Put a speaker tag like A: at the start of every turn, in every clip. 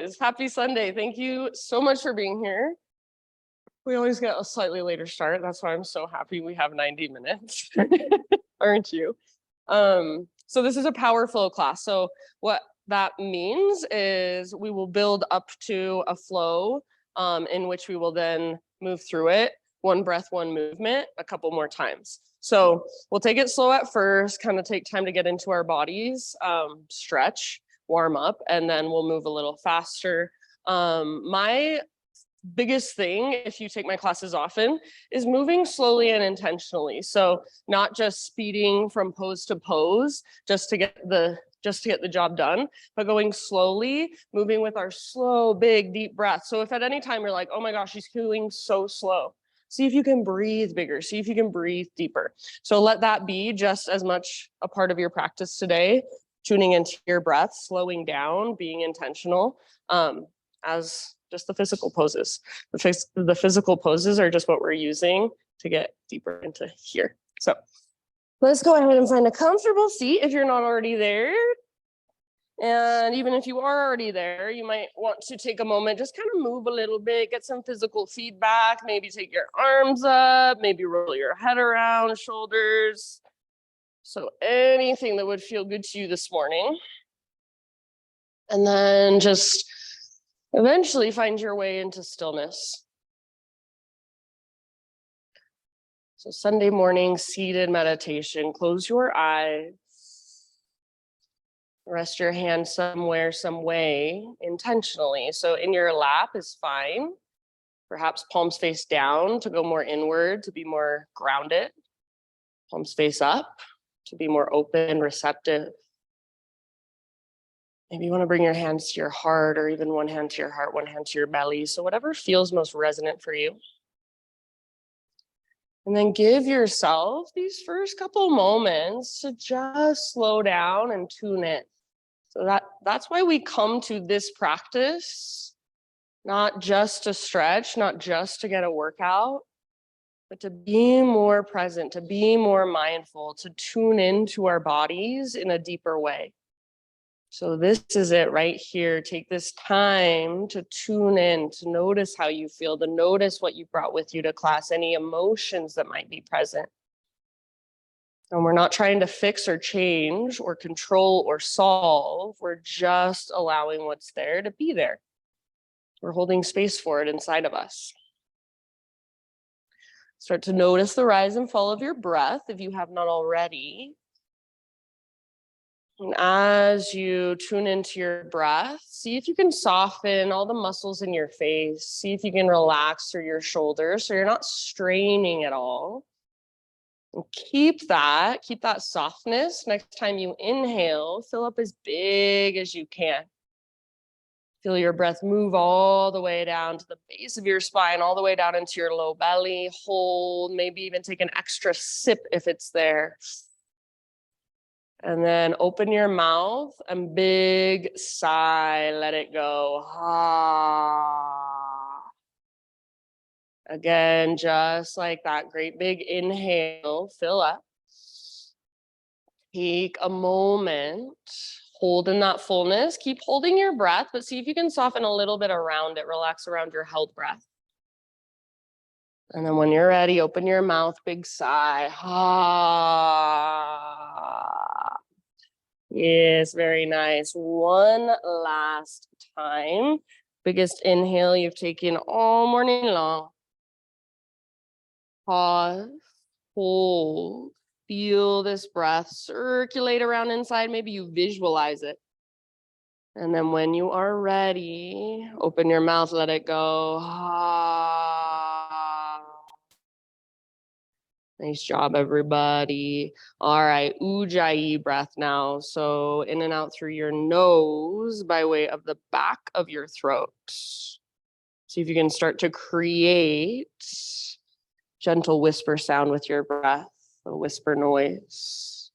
A: guys. Happy Sunday. Thank you so much for being here. We always get a slightly later start. That's why I'm so happy we have 90 minutes, aren't you? So this is a power flow class. So what that means is we will build up to a flow in which we will then move through it, one breath, one movement, a couple more times. So we'll take it slow at first, kind of take time to get into our bodies, stretch, warm up, and then we'll move a little faster. My biggest thing, if you take my classes often, is moving slowly and intentionally. So not just speeding from pose to pose just to get the job done, but going slowly, moving with our slow, big, deep breath. So if at any time you're like, oh my gosh, she's going so slow, see if you can breathe bigger, see if you can breathe deeper. So let that be just as much a part of your practice today, tuning into your breath, slowing down, being intentional, as just the physical poses. The physical poses are just what we're using to get deeper into here. So let's go ahead and find a comfortable seat if you're not already there. And even if you are already there, you might want to take a moment, just kind of move a little bit, get some physical feedback, maybe take your arms up, maybe roll your head around, shoulders. So anything that would feel good to you this morning. And then just eventually find your way into stillness. So Sunday morning, seated meditation, close your eyes. Rest your hand somewhere, some way, intentionally. So in your lap is fine. Perhaps palms face down to go more inward, to be more grounded. Palms face up to be more open, receptive. Maybe you want to bring your hands to your heart, or even one hand to your heart, one hand to your belly. So whatever feels most resonant for you. And then give yourself these first couple moments to just slow down and tune in. So that's why we come to this practice, not just to stretch, not just to get a workout, but to be more present, to be more mindful, to tune into our bodies in a deeper way. So this is it right here. Take this time to tune in, to notice how you feel, to notice what you brought with you to class, any emotions that might be present. And we're not trying to fix or change or control or solve. We're just allowing what's there to be there. We're holding space for it inside of us. Start to notice the rise and fall of your breath if you have not already. And as you tune into your breath, see if you can soften all the muscles in your face. See if you can relax through your shoulders so you're not straining at all. And keep that softness. Next time you inhale, fill up as big as you can. Feel your breath move all the way down to the base of your spine, all the way down into your low belly. Hold, maybe even take an extra sip if it's there. And then open your mouth and big sigh, let it go. Ah. Again, just like that, great big inhale, fill up. Take a moment, hold in that fullness, keep holding your breath, but see if you can soften a little bit around it, relax around your held breath. And then when you're ready, open your mouth, big sigh. Ah. Yes, very nice. One last time. Biggest inhale you've taken all morning long. Pause, hold, feel this breath circulate around inside. Maybe you visualize it. And then when you are ready, open your mouth, let it go. Ah. Nice job, everybody. All right, ujjayi breath now. So in and out through your nose by way of the back of your throat. See if you can start to create gentle whisper sound with your breath, a whisper noise.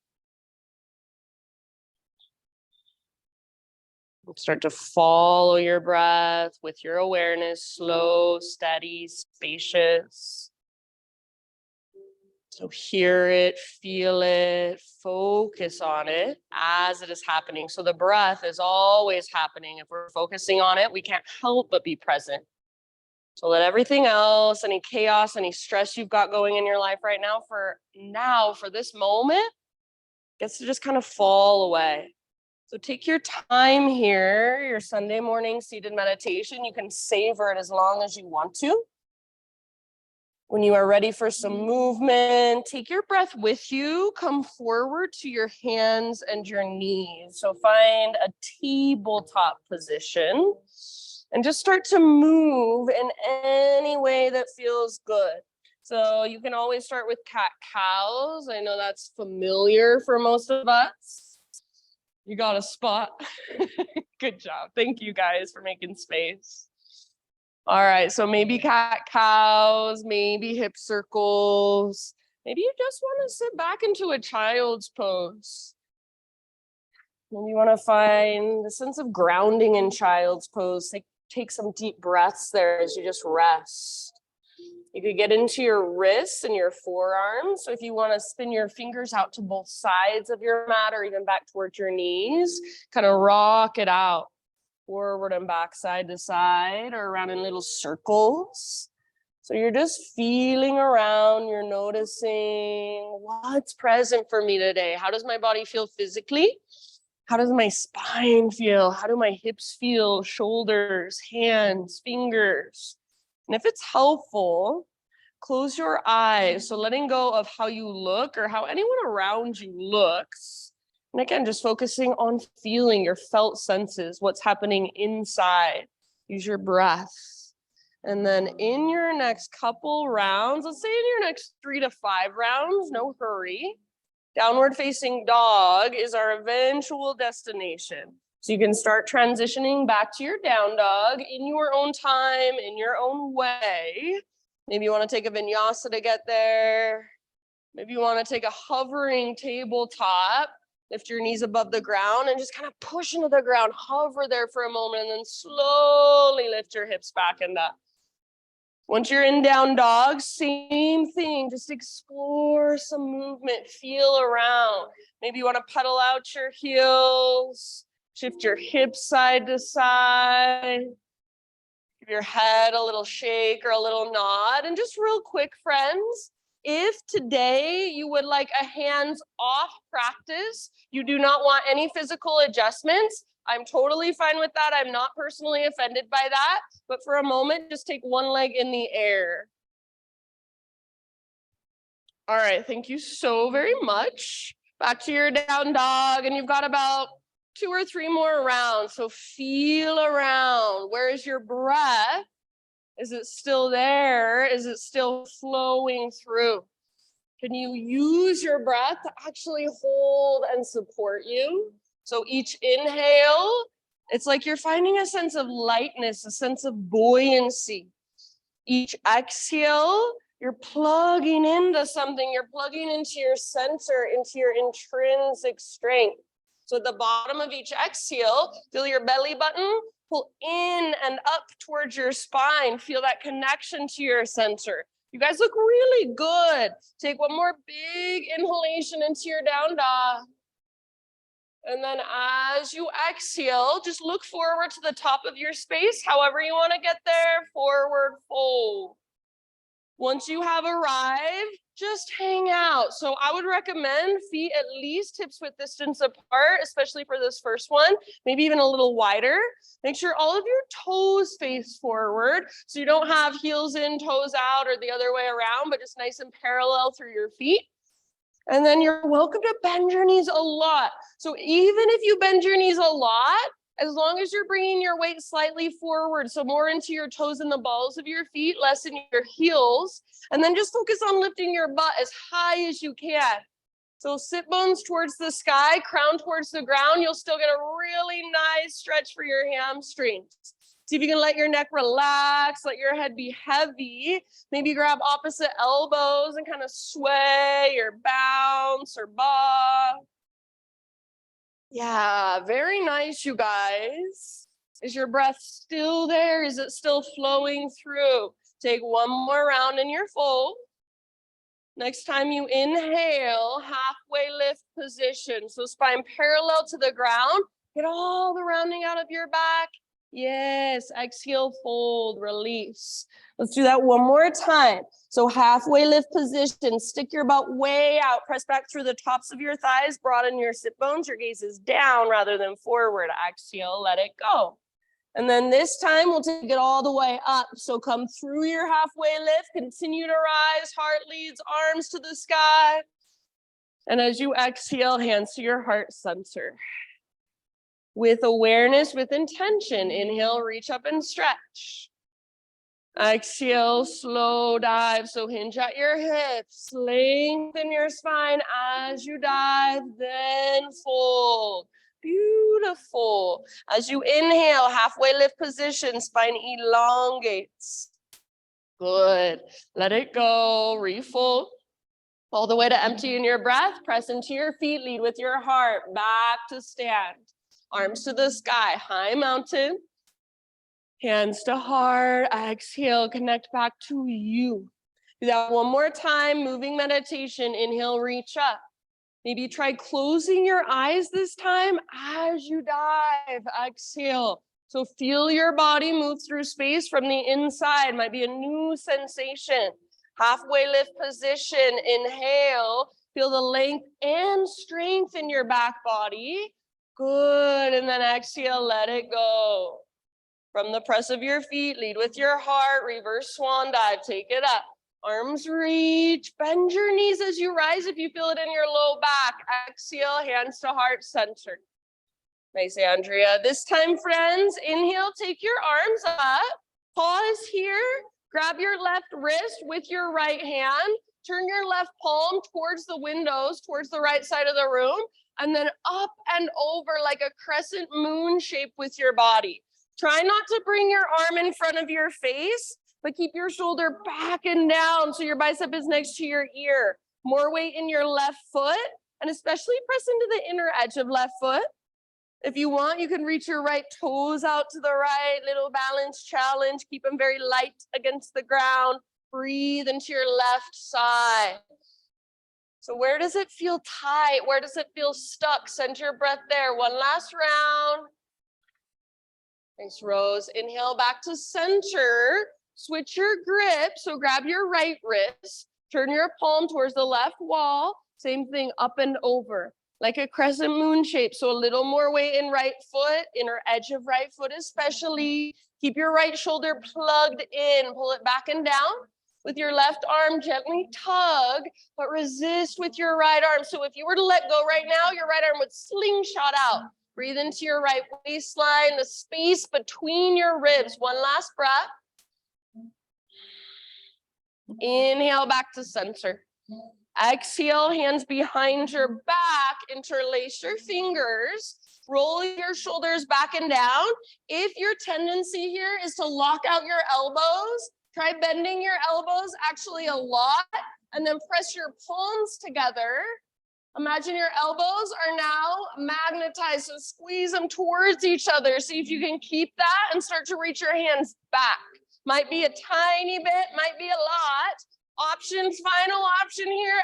A: Start to follow your breath with your awareness, slow, steady, spacious. So hear it, feel it, focus on it as it is happening. So the breath is always happening. If we're focusing on it, we can't help but be present. So let everything else, any chaos, any stress you've got going in your life right now, for this moment, gets to just kind of fall away. So take your time here, your Sunday morning seated meditation. You can savor it as long as you want to. When you are ready for some movement, take your breath with you. Come forward to your hands and your knees. So find a tabletop position and just start to move in any way that feels good. So you can always start with cat-cows. I know that's familiar for most of us. You got a spot. Good job. Thank you guys for making space. All right, so maybe cat-cows, maybe hip circles. Maybe you just want to sit back into a child's pose. Maybe you want to find the sense of grounding in child's pose. Take some deep breaths there as you just rest. You could get into your wrists and your forearms. So if you want to spin your fingers out to both sides of your mat or even back towards your knees, kind of rock it out. Forward and back, side to side, or around in little circles. So you're just feeling around, you're noticing what's present for me today. How does my body feel physically? How does my spine feel? How do my hips feel? Shoulders, hands, fingers. And if it's helpful, close your eyes. So letting go of how you look or how anyone around you looks. And again, just focusing on feeling your felt senses, what's happening inside. Use your breath. And then in your next couple rounds, let's say in your next 3 to 5 rounds, no hurry. Downward facing dog is our eventual destination. So you can start transitioning back to your down dog in your own time, in your own way. Maybe you want to take a vinyasa to get there. Maybe you want to take a hovering tabletop. Lift your knees above the ground and just kind of push into the ground. Hover there for a moment and then slowly lift your hips back and up. Once you're in down dog, same thing. Just explore some movement. Feel around. Maybe you want to pedal out your heels. Shift your hips side to side. Give your head a little shake or a little nod. And just real quick, friends, if today you would like a hands-off practice, you do not want any physical adjustments, I'm totally fine with that. I'm not personally offended by that. But for a moment, just take one leg in the air. All right, thank you so very much. Back to your down dog, and you've got about 2 or 3 more rounds. So feel around. Where is your breath? Is it still there? Is it still flowing through? Can you use your breath to actually hold and support you? So each inhale, it's like you're finding a sense of lightness, a sense of buoyancy. Each exhale, you're plugging into something. You're plugging into your center, into your intrinsic strength. So at the bottom of each exhale, feel your belly button pull in and up towards your spine. Feel that connection to your center. You guys look really good. Take one more big inhalation into your down dog. And then as you exhale, just look forward to the top of your space. However you want to get there, forward fold. Once you have arrived, just hang out. So I would recommend feet at least hips width distance apart, especially for this first one, maybe even a little wider. Make sure all of your toes face forward so you don't have heels in, toes out, or the other way around, but just nice and parallel through your feet. And then you're welcome to bend your knees a lot. So even if you bend your knees a lot, as long as you're bringing your weight slightly forward, so more into your toes and the balls of your feet, less in your heels, and then just focus on lifting your butt as high as you can. So sit bones towards the sky, crown towards the ground. You'll still get a really nice stretch for your hamstrings. See if you can let your neck relax, let your head be heavy. Maybe grab opposite elbows and kind of sway or bounce or bob. Yeah, very nice, you guys. Is your breath still there? Is it still flowing through? Take one more round in your fold. Next time you inhale, halfway lift position. So spine parallel to the ground. Get all the rounding out of your back. Yes, exhale, fold, release. Let's do that one more time. So halfway lift position, stick your butt way out, press back through the tops of your thighs, broaden your sit bones, your gaze is down rather than forward. Exhale, let it go. And then this time we'll take it all the way up. So come through your halfway lift, continue to rise, heart leads, arms to the sky. And as you exhale, hands to your heart center. With awareness, with intention, inhale, reach up and stretch. Exhale, slow dive. So hinge at your hips, lengthen your spine as you dive, then fold. Beautiful. As you inhale, halfway lift position, spine elongates. Good. Let it go. Refold. All the way to empty in your breath. Press into your feet. Lead with your heart. Back to stand. Arms to the sky. High mountain. Hands to heart. Exhale. Connect back to you. Do that one more time. Moving meditation. Inhale, reach up. Maybe try closing your eyes this time as you dive. Exhale. So feel your body move through space from the inside. Might be a new sensation. Halfway lift position. Inhale. Feel the length and strength in your back body. Good. And then exhale, let it go. From the press of your feet, lead with your heart. Reverse swan dive. Take it up. Arms reach, bend your knees as you rise if you feel it in your low back. Exhale, hands to heart center. Nice, Andrea. This time, friends, inhale, take your arms up. Pause here. Grab your left wrist with your right hand. Turn your left palm towards the windows, towards the right side of the room, and then up and over like a crescent moon shape with your body. Try not to bring your arm in front of your face, but keep your shoulder back and down so your bicep is next to your ear. More weight in your left foot, and especially press into the inner edge of left foot. If you want, you can reach your right toes out to the right, little balance challenge. Keep them very light against the ground. Breathe into your left side. So where does it feel tight? Where does it feel stuck? Send your breath there. One last round. Nice, Rose. Inhale back to center. Switch your grip, so grab your right wrist, turn your palm towards the left wall, same thing up and over, like a crescent moon shape, so a little more weight in right foot, inner edge of right foot especially. Keep your right shoulder plugged in, pull it back and down. With your left arm, gently tug, but resist with your right arm. So if you were to let go right now, your right arm would slingshot out. Breathe into your right waistline, the space between your ribs. One last breath. Inhale back to center. Exhale, hands behind your back, interlace your fingers, roll your shoulders back and down. If your tendency here is to lock out your elbows, try bending your elbows actually a lot, and then press your palms together. Imagine your elbows are now magnetized, so squeeze them towards each other. See if you can keep that and start to reach your hands back. Might be a tiny bit, might be a lot. Options, final option here,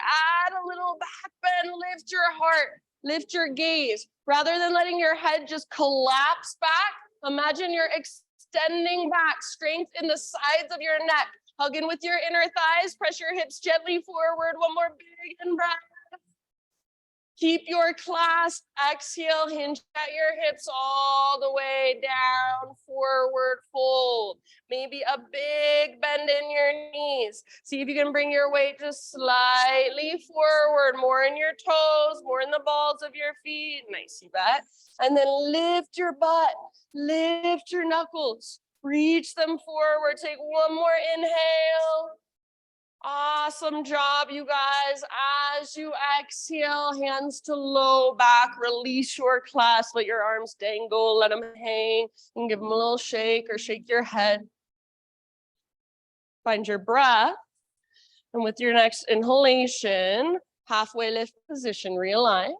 A: add a little back bend, lift your heart, lift your gaze. Rather than letting your head just collapse back, imagine you're extending back, strength in the sides of your neck. Hug in with your inner thighs, press your hips gently forward. One more big in-breath. Keep your clasp, exhale, hinge at your hips all the way down, forward fold. Maybe a big bend in your knees. See if you can bring your weight just slightly forward, more in your toes, more in the balls of your feet. Nice, you bet. And then lift your butt, lift your knuckles, reach them forward. Take one more inhale. Awesome job, you guys. As you exhale, hands to low back, release your clasp, let your arms dangle, let them hang, and give them a little shake or shake your head. Find your breath, and with your next inhalation, halfway lift position, realign.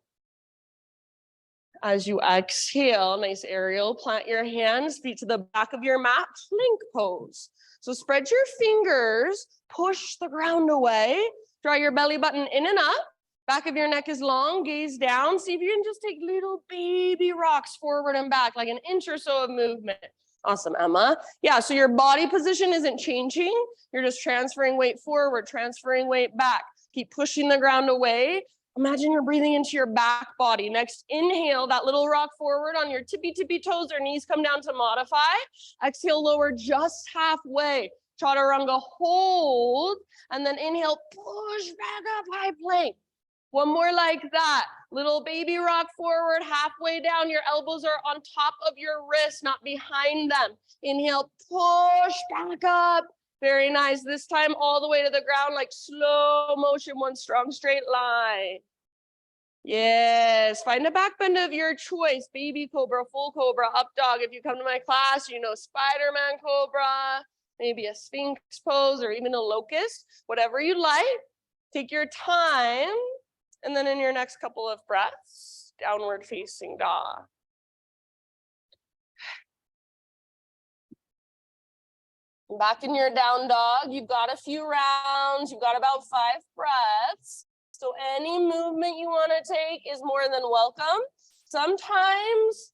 A: As you exhale, nice aerial, plant your hands, feet to the back of your mat, plank pose. So spread your fingers, push the ground away, Draw your belly button in and up. Back of your neck is long, gaze down. See if you can just take little baby rocks forward and back, like an inch or so of movement. Awesome, Emma. Yeah, so your body position isn't changing. You're just transferring weight forward, transferring weight back. Keep pushing the ground away. Imagine you're breathing into your back body. Next, inhale, that little rock forward on your tippy toes or knees come down to modify. Exhale, lower just halfway. Chaturanga, hold, and then inhale, push back up, high plank. One more like that. Little baby rock forward, halfway down. Your elbows are on top of your wrists, not behind them. Inhale, push back up. Very nice. This time all the way to the ground, like slow motion, one strong straight line. Yes, find a back bend of your choice. Baby cobra, full cobra, up dog. If you come to my class, you know Spider-Man cobra, maybe a sphinx pose, or even a locust, whatever you like. Take your time. And then in your next couple of breaths, downward facing dog. Back in your down dog, you've got a few rounds, you've got about 5 breaths. So any movement you want to take is more than welcome. Sometimes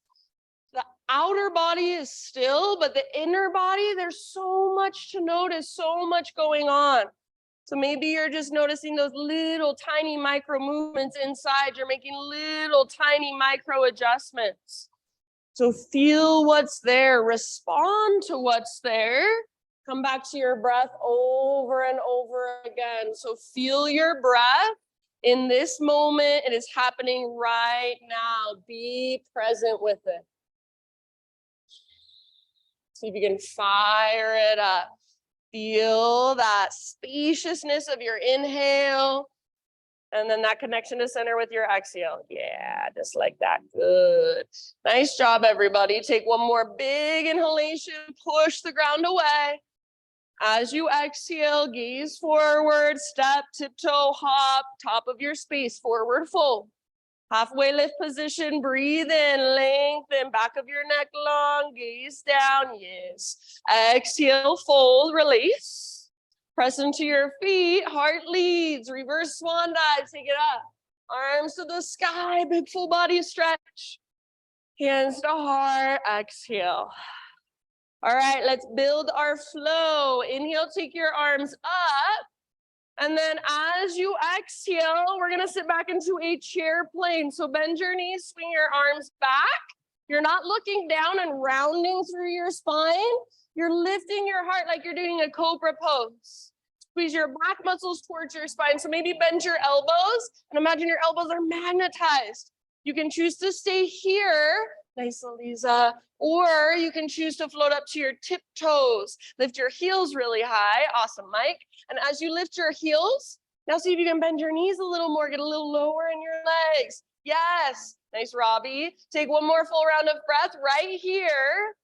A: the outer body is still, but the inner body, there's so much to notice, so much going on. So maybe you're just noticing those little tiny micro movements inside. You're making little tiny micro adjustments. So feel what's there, respond to what's there. Come back to your breath over and over again. So feel your breath in this moment. It is happening right now. Be present with it. See if you can fire it up. Feel that spaciousness of your inhale, and then that connection to center with your exhale. Yeah, just like that. Good. Nice job, everybody. Take one more big inhalation, push the ground away. As you exhale, gaze forward, step, tiptoe, hop, top of your space, forward fold. Halfway lift position, breathe in, lengthen, back of your neck long, gaze down, yes. Exhale, fold, release. Press into your feet, heart leads, reverse swan dive, take it up. Arms to the sky, big full body stretch. Hands to heart, exhale. All right, let's build our flow. Inhale, take your arms up. And then as you exhale, we're gonna sit back into a chair plane. So bend your knees, swing your arms back. You're not looking down and rounding through your spine. You're lifting your heart like you're doing a cobra pose. Squeeze your back muscles towards your spine. So maybe bend your elbows and imagine your elbows are magnetized. You can choose to stay here, nice Eliza, or you can choose to float up to your tiptoes. Lift your heels really high. Awesome, Mike. And as you lift your heels, now see if you can bend your knees a little more, get a little lower in your legs. Yes, nice, Robbie. Take one more full round of breath right here.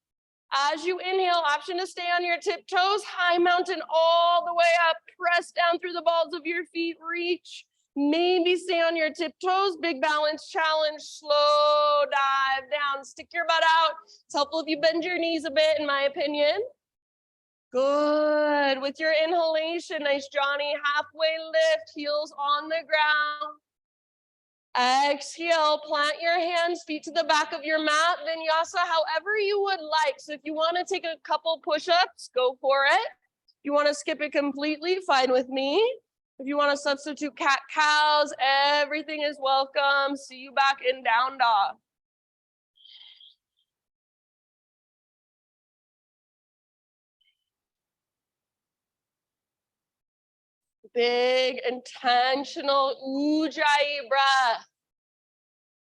A: As you inhale, option to stay on your tiptoes, high mountain all the way up, press down through the balls of your feet, reach. Maybe stay on your tiptoes, big balance challenge, slow dive down, stick your butt out. It's helpful if you bend your knees a bit, in my opinion. Good. With your inhalation, nice, Johnny. Halfway lift, heels on the ground. Exhale, plant your hands, feet to the back of your mat, vinyasa, however you would like. So if you want to take a couple push-ups, go for it. If you want to skip it completely, fine with me. If you want to substitute cat-cows, everything is welcome. See you back in down dog. Big, intentional Ujjayi breath.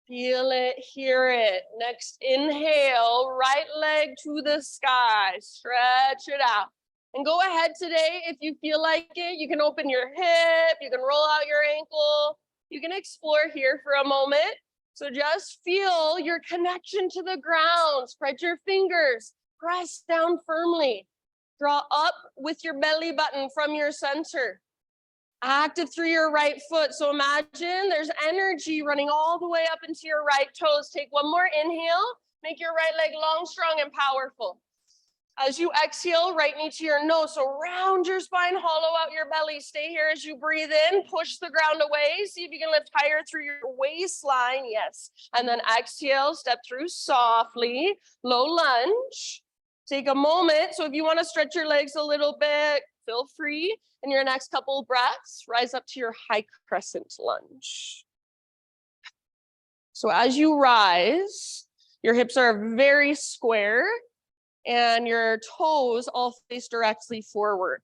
A: Feel it, hear it. Next inhale, right leg to the sky. Stretch it out. And go ahead today, if you feel like it, you can open your hip, you can roll out your ankle. You can explore here for a moment. So just feel your connection to the ground. Spread your fingers, press down firmly. Draw up with your belly button from your center. Active through your right foot. So imagine there's energy running all the way up into your right toes. Take one more inhale. Make your right leg long, strong, and powerful. As you exhale, right knee to your nose. So round your spine, hollow out your belly. Stay here as you breathe in, push the ground away. See if you can lift higher through your waistline. Yes. And then exhale, step through softly, low lunge. Take a moment. So if you want to stretch your legs a little bit, feel free. In your next couple of breaths, rise up to your high crescent lunge. So as you rise, your hips are very square and your toes all face directly forward.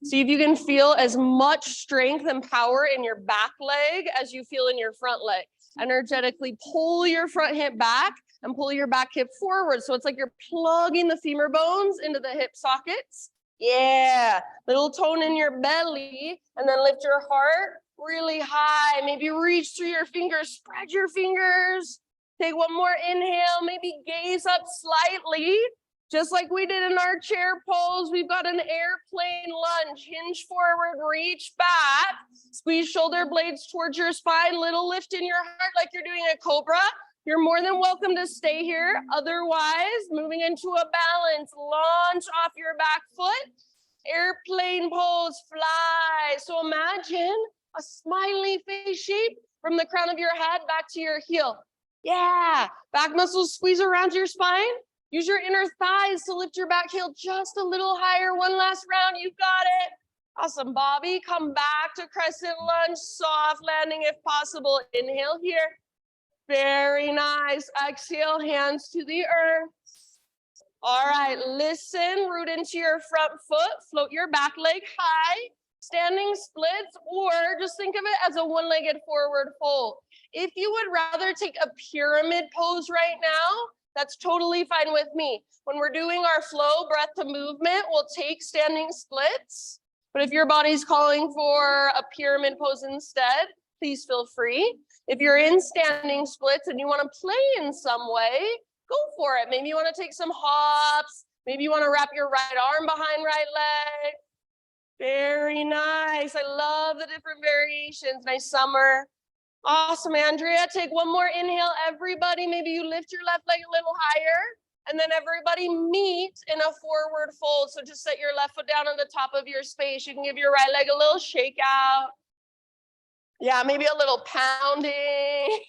A: See if you can feel as much strength and power in your back leg as you feel in your front leg. Energetically pull your front hip back and pull your back hip forward. So it's like you're plugging the femur bones into the hip sockets. Yeah, little tone in your belly, and then lift your heart really high. Maybe reach through your fingers, spread your fingers. Take one more inhale, maybe gaze up slightly. Just like we did in our chair pose, we've got an airplane lunge. Hinge forward, reach back. Squeeze shoulder blades towards your spine. Little lift in your heart like you're doing a cobra. You're more than welcome to stay here. Otherwise, moving into a balance. Launch off your back foot. Airplane pose, fly. So imagine a smiley face shape from the crown of your head back to your heel. Yeah, back muscles squeeze around your spine. Use your inner thighs to lift your back heel just a little higher. One last round, you've got it. Awesome, Bobby. Come back to crescent lunge, soft landing if possible. Inhale here. Very nice. Exhale, hands to the earth. All right, listen, root into your front foot, float your back leg high, standing splits, or just think of it as a one-legged forward fold. If you would rather take a pyramid pose right now, that's totally fine with me. When we're doing our flow, breath to movement, we'll take standing splits. But if your body's calling for a pyramid pose instead, please feel free. If you're in standing splits and you want to play in some way, go for it. Maybe you want to take some hops. Maybe you want to wrap your right arm behind right leg. Very nice. I love the different variations. Nice summer. Awesome, Andrea. Take one more inhale, everybody. Maybe you lift your left leg a little higher, and then everybody meet in a forward fold. So just set your left foot down on the top of your space. You can give your right leg a little shake out. Yeah, maybe a little pounding.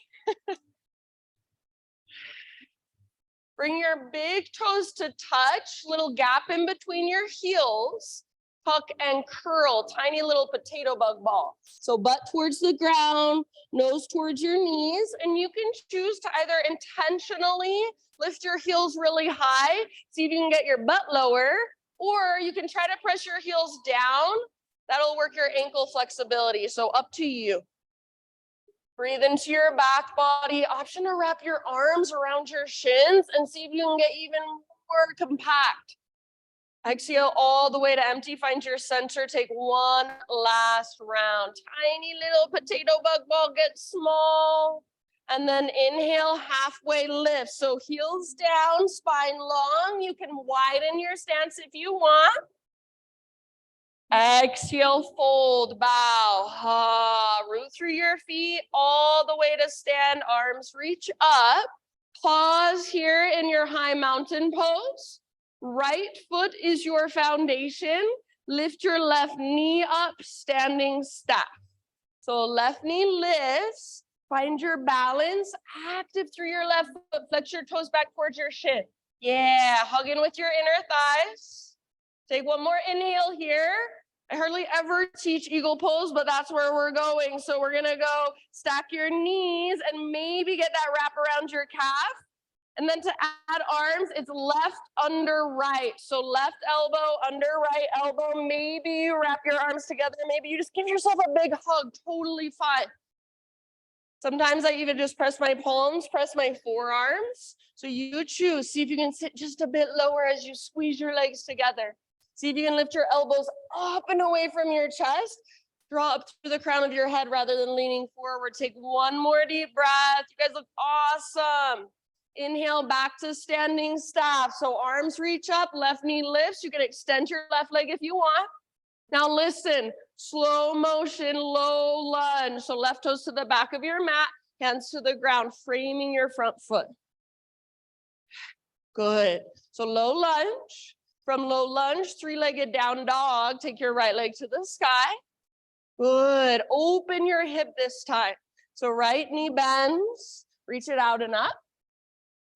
A: Bring your big toes to touch, little gap in between your heels. Tuck and curl, tiny little potato bug ball. So butt towards the ground, nose towards your knees, and you can choose to either intentionally lift your heels really high, see if you can get your butt lower, or you can try to press your heels down. That'll work your ankle flexibility, so up to you. Breathe into your back body. Option to wrap your arms around your shins and see if you can get even more compact. Exhale all the way to empty. Find your center. Take one last round. Tiny little potato bug ball. Get small. And then inhale, halfway lift. So heels down, spine long. You can widen your stance if you want. Exhale, fold, bow. Root through your feet all the way to stand. Arms reach up. Pause here in your high mountain pose. Right foot is your foundation. Lift your left knee up, standing staff. So left knee lifts. Find your balance. Active through your left foot. Flex your toes back towards your shin. Yeah, hug in with your inner thighs. Take one more inhale here. I hardly ever teach eagle pose, but that's where we're going. So we're gonna go stack your knees and maybe get that wrap around your calf. And then to add arms, it's left under right. So left elbow under right elbow. Maybe you wrap your arms together. Maybe you just give yourself a big hug. Totally fine. Sometimes I even just press my palms, press my forearms. So you choose. See if you can sit just a bit lower as you squeeze your legs together. See if you can lift your elbows up and away from your chest. Draw up through the crown of your head rather than leaning forward. Take one more deep breath. You guys look awesome. Inhale back to standing staff. So arms reach up, left knee lifts. You can extend your left leg if you want. Now listen, slow motion, low lunge. So left toes to the back of your mat, hands to the ground, framing your front foot. Good. So low lunge. From low lunge, three-legged down dog, take your right leg to the sky. Good. Open your hip this time. So right knee bends, reach it out and up.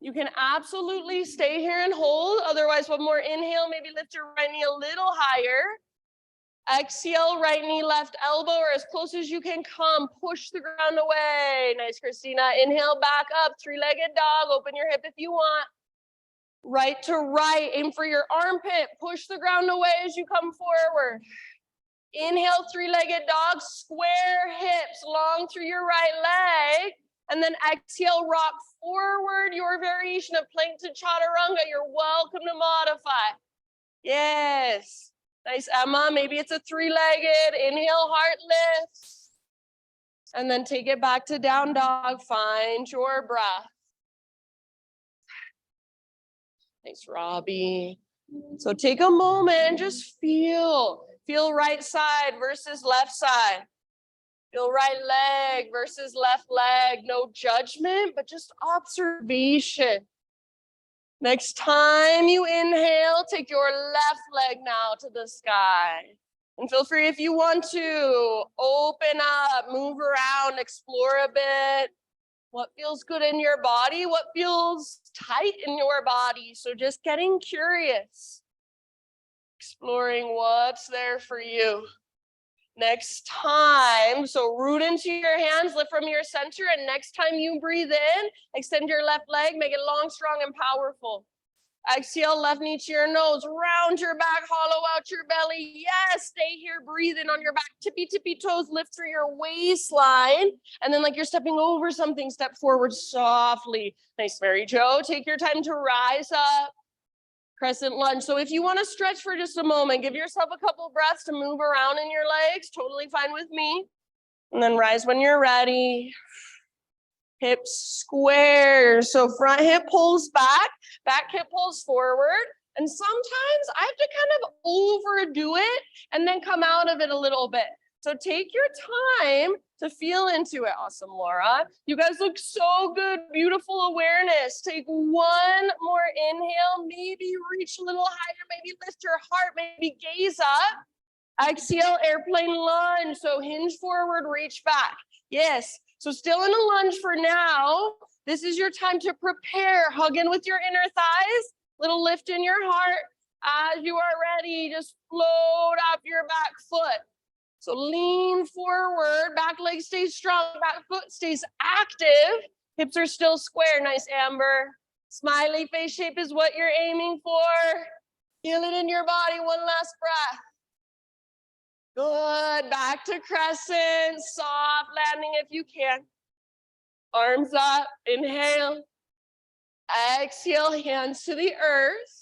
A: You can absolutely stay here and hold. Otherwise, one more inhale, maybe lift your right knee a little higher. Exhale, right knee, left elbow, or as close as you can come. Push the ground away. Nice, Christina. Inhale, back up, three-legged dog. Open your hip if you want. Right to right, aim for your armpit. Push the ground away as you come forward. Inhale, three-legged dog, square hips, long through your right leg. And then exhale, rock forward, your variation of plank to chaturanga. You're welcome to modify. Yes. Nice, Emma. Maybe it's a three-legged. Inhale, heart lifts. And then take it back to down dog. Find your breath. Nice, Robbie. So take a moment and just feel. Feel right side versus left side. Feel right leg versus left leg. No judgment, but just observation. Next time you inhale, take your left leg now to the sky. And feel free if you want to open up, move around, explore a bit. What feels good in your body? What feels tight in your body? So just getting curious, exploring what's there for you. Next time, so root into your hands, lift from your center, and next time you breathe in, extend your left leg, make it long, strong, and powerful. Exhale, left knee to your nose, round your back, hollow out your belly. Yes, stay here, breathe in on your back, tippy toes, lift through your waistline, and then like you're stepping over something, step forward softly. Nice, Mary Jo, take your time to rise up. Crescent lunge. So if you want to stretch for just a moment, give yourself a couple breaths to move around in your legs. Totally fine with me. And then rise when you're ready. Hips square. So front hip pulls back hip pulls forward. And sometimes I have to kind of overdo it and then come out of it a little bit. So take your time to feel into it. Awesome, Laura. You guys look so good. Beautiful awareness. Take one more inhale. Maybe reach a little higher. Maybe lift your heart. Maybe gaze up. Exhale, airplane lunge. So hinge forward, reach back. Yes. So still in a lunge for now. This is your time to prepare. Hug in with your inner thighs. Little lift in your heart. As you are ready, just float up your back foot. So lean forward, back leg stays strong, back foot stays active. Hips are still square. Nice, Amber. Smiley face shape is what you're aiming for. Feel it in your body. One last breath. Good. Back to crescent. Soft landing if you can. Arms up. Inhale. Exhale, hands to the earth.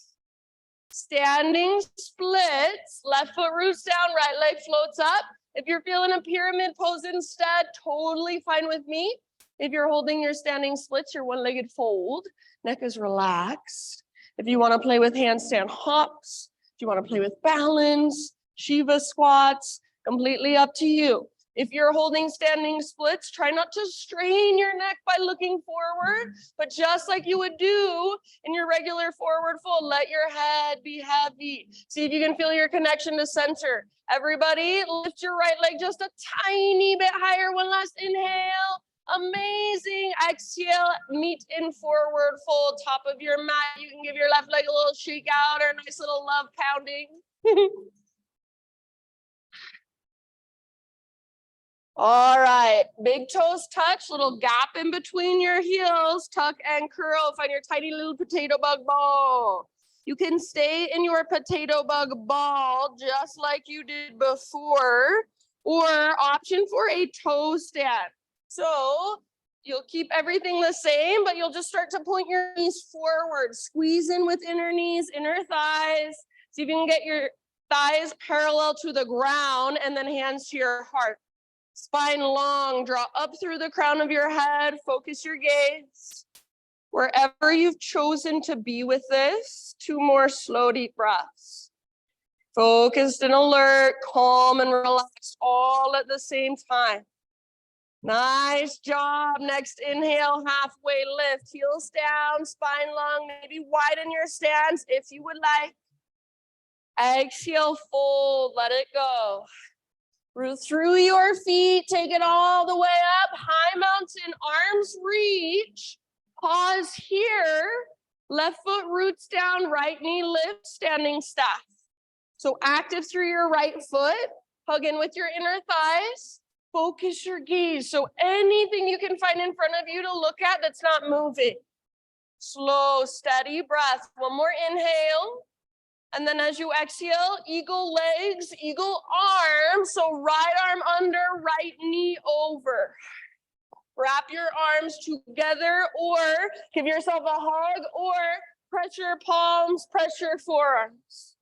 A: Standing splits, left foot roots down, right leg floats up. If you're feeling a pyramid pose instead, totally fine with me. If you're holding your standing splits, your one-legged fold, neck is relaxed. If you want to play with handstand hops, if you want to play with balance, Shiva squats, completely up to you. If you're holding standing splits, try not to strain your neck by looking forward, but just like you would do in your regular forward fold, let your head be heavy. See if you can feel your connection to center. Everybody, lift your right leg just a tiny bit higher. One last inhale. Amazing. Exhale, meet in forward fold, top of your mat. You can give your left leg a little shake out or a nice little love pounding. All right, big toes touch, little gap in between your heels, tuck and curl, find your tiny little potato bug ball. You can stay in your potato bug ball just like you did before, or option for a toe stand. So you'll keep everything the same, but you'll just start to point your knees forward, squeeze in with inner knees, inner thighs. See if you can get your thighs parallel to the ground and then hands to your heart. Spine long, draw up through the crown of your head, focus your gaze. Wherever you've chosen to be with this, 2 more slow, deep breaths. Focused and alert, calm and relaxed, all at the same time. Nice job. Next inhale, halfway lift, heels down, spine long, maybe widen your stance if you would like. Exhale, fold, let it go. Root through your feet, take it all the way up. High mountain, arms reach. Pause here. Left foot roots down, right knee lifts, standing staff. So active through your right foot. Hug in with your inner thighs. Focus your gaze. So anything you can find in front of you to look at that's not moving. Slow, steady breath. One more inhale. And then as you exhale, eagle legs, eagle arms. So right arm under, right knee over. Wrap your arms together or give yourself a hug or press your palms, press your forearms.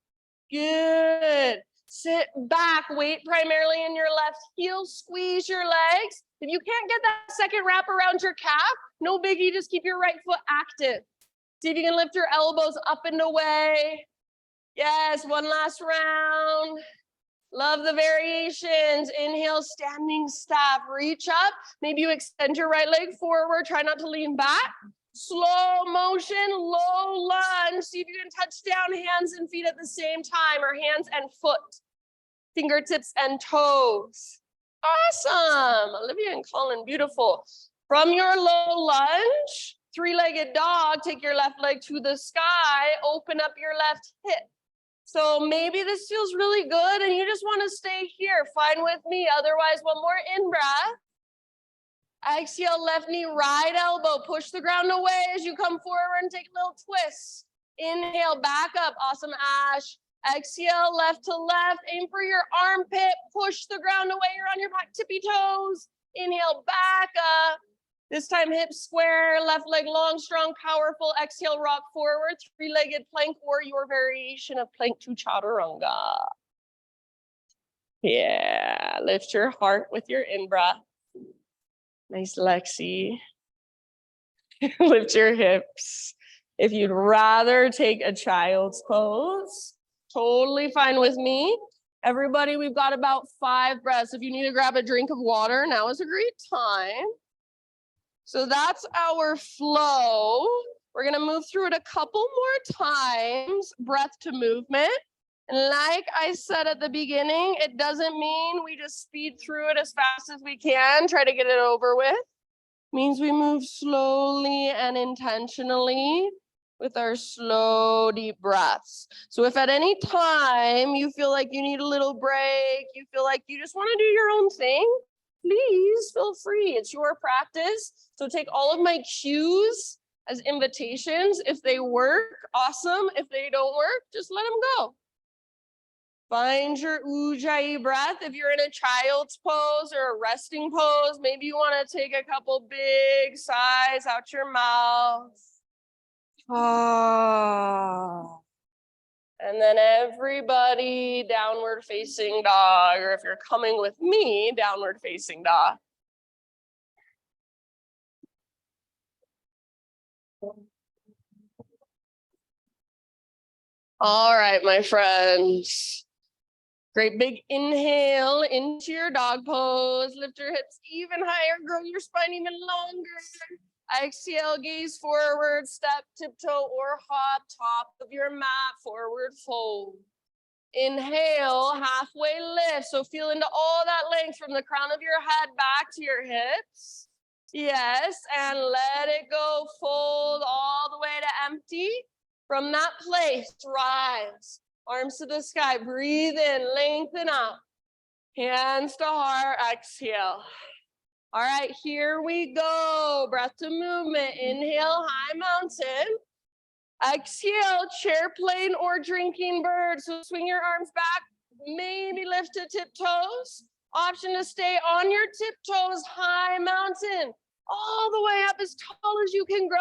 A: Good. Sit back, weight primarily in your left heel, squeeze your legs. If you can't get that second wrap around your calf, no biggie, just keep your right foot active. See if you can lift your elbows up and away. Yes, one last round. Love the variations. Inhale, standing staff. Reach up. Maybe you extend your right leg forward. Try not to lean back. Slow motion, low lunge. See if you can touch down hands and feet at the same time, or hands and foot. Fingertips and toes. Awesome. Olivia and Colin, beautiful. From your low lunge, three-legged dog, take your left leg to the sky. Open up your left hip. So maybe this feels really good and you just want to stay here. Fine with me. Otherwise, one more in-breath. Exhale, left knee, right elbow. Push the ground away as you come forward and take a little twist. Inhale, back up. Awesome, Ash. Exhale, left to left. Aim for your armpit. Push the ground away. You're on your back, tippy toes. Inhale, back up. This time, hips square, left leg long, strong, powerful. Exhale, rock forward, three-legged plank, or your variation of plank to chaturanga. Yeah, lift your heart with your in-breath. Nice, Lexi. Lift your hips. If you'd rather take a child's pose, totally fine with me. Everybody, we've got about 5 breaths. If you need to grab a drink of water, now is a great time. So that's our flow. We're gonna move through it a couple more times, breath to movement. And like I said at the beginning, it doesn't mean we just speed through it as fast as we can, try to get it over with. It means we move slowly and intentionally with our slow, deep breaths. So if at any time you feel like you need a little break, you feel like you just wanna do your own thing, please feel free. It's your practice. So take all of my cues as invitations. If they work, awesome. If they don't work, just let them go. Find your ujjayi breath. If you're in a child's pose or a resting pose, maybe you want to take a couple big sighs out your mouth. Ah. And then everybody downward facing dog, or if you're coming with me, downward facing dog. All right, my friends. Great big inhale into your dog pose. Lift your hips even higher, grow your spine even longer. Exhale, gaze forward, step, tiptoe, or hop, top of your mat, forward fold. Inhale, halfway lift. So feel into all that length from the crown of your head back to your hips. Yes, and let it go, fold all the way to empty. From that place, rise. Arms to the sky, breathe in, lengthen up. Hands to heart, exhale. All right, here we go. Breath to movement. Inhale, high mountain. Exhale, chair plane or drinking bird. So swing your arms back, maybe lift to tiptoes. Option to stay on your tiptoes, high mountain. All the way up as tall as you can grow.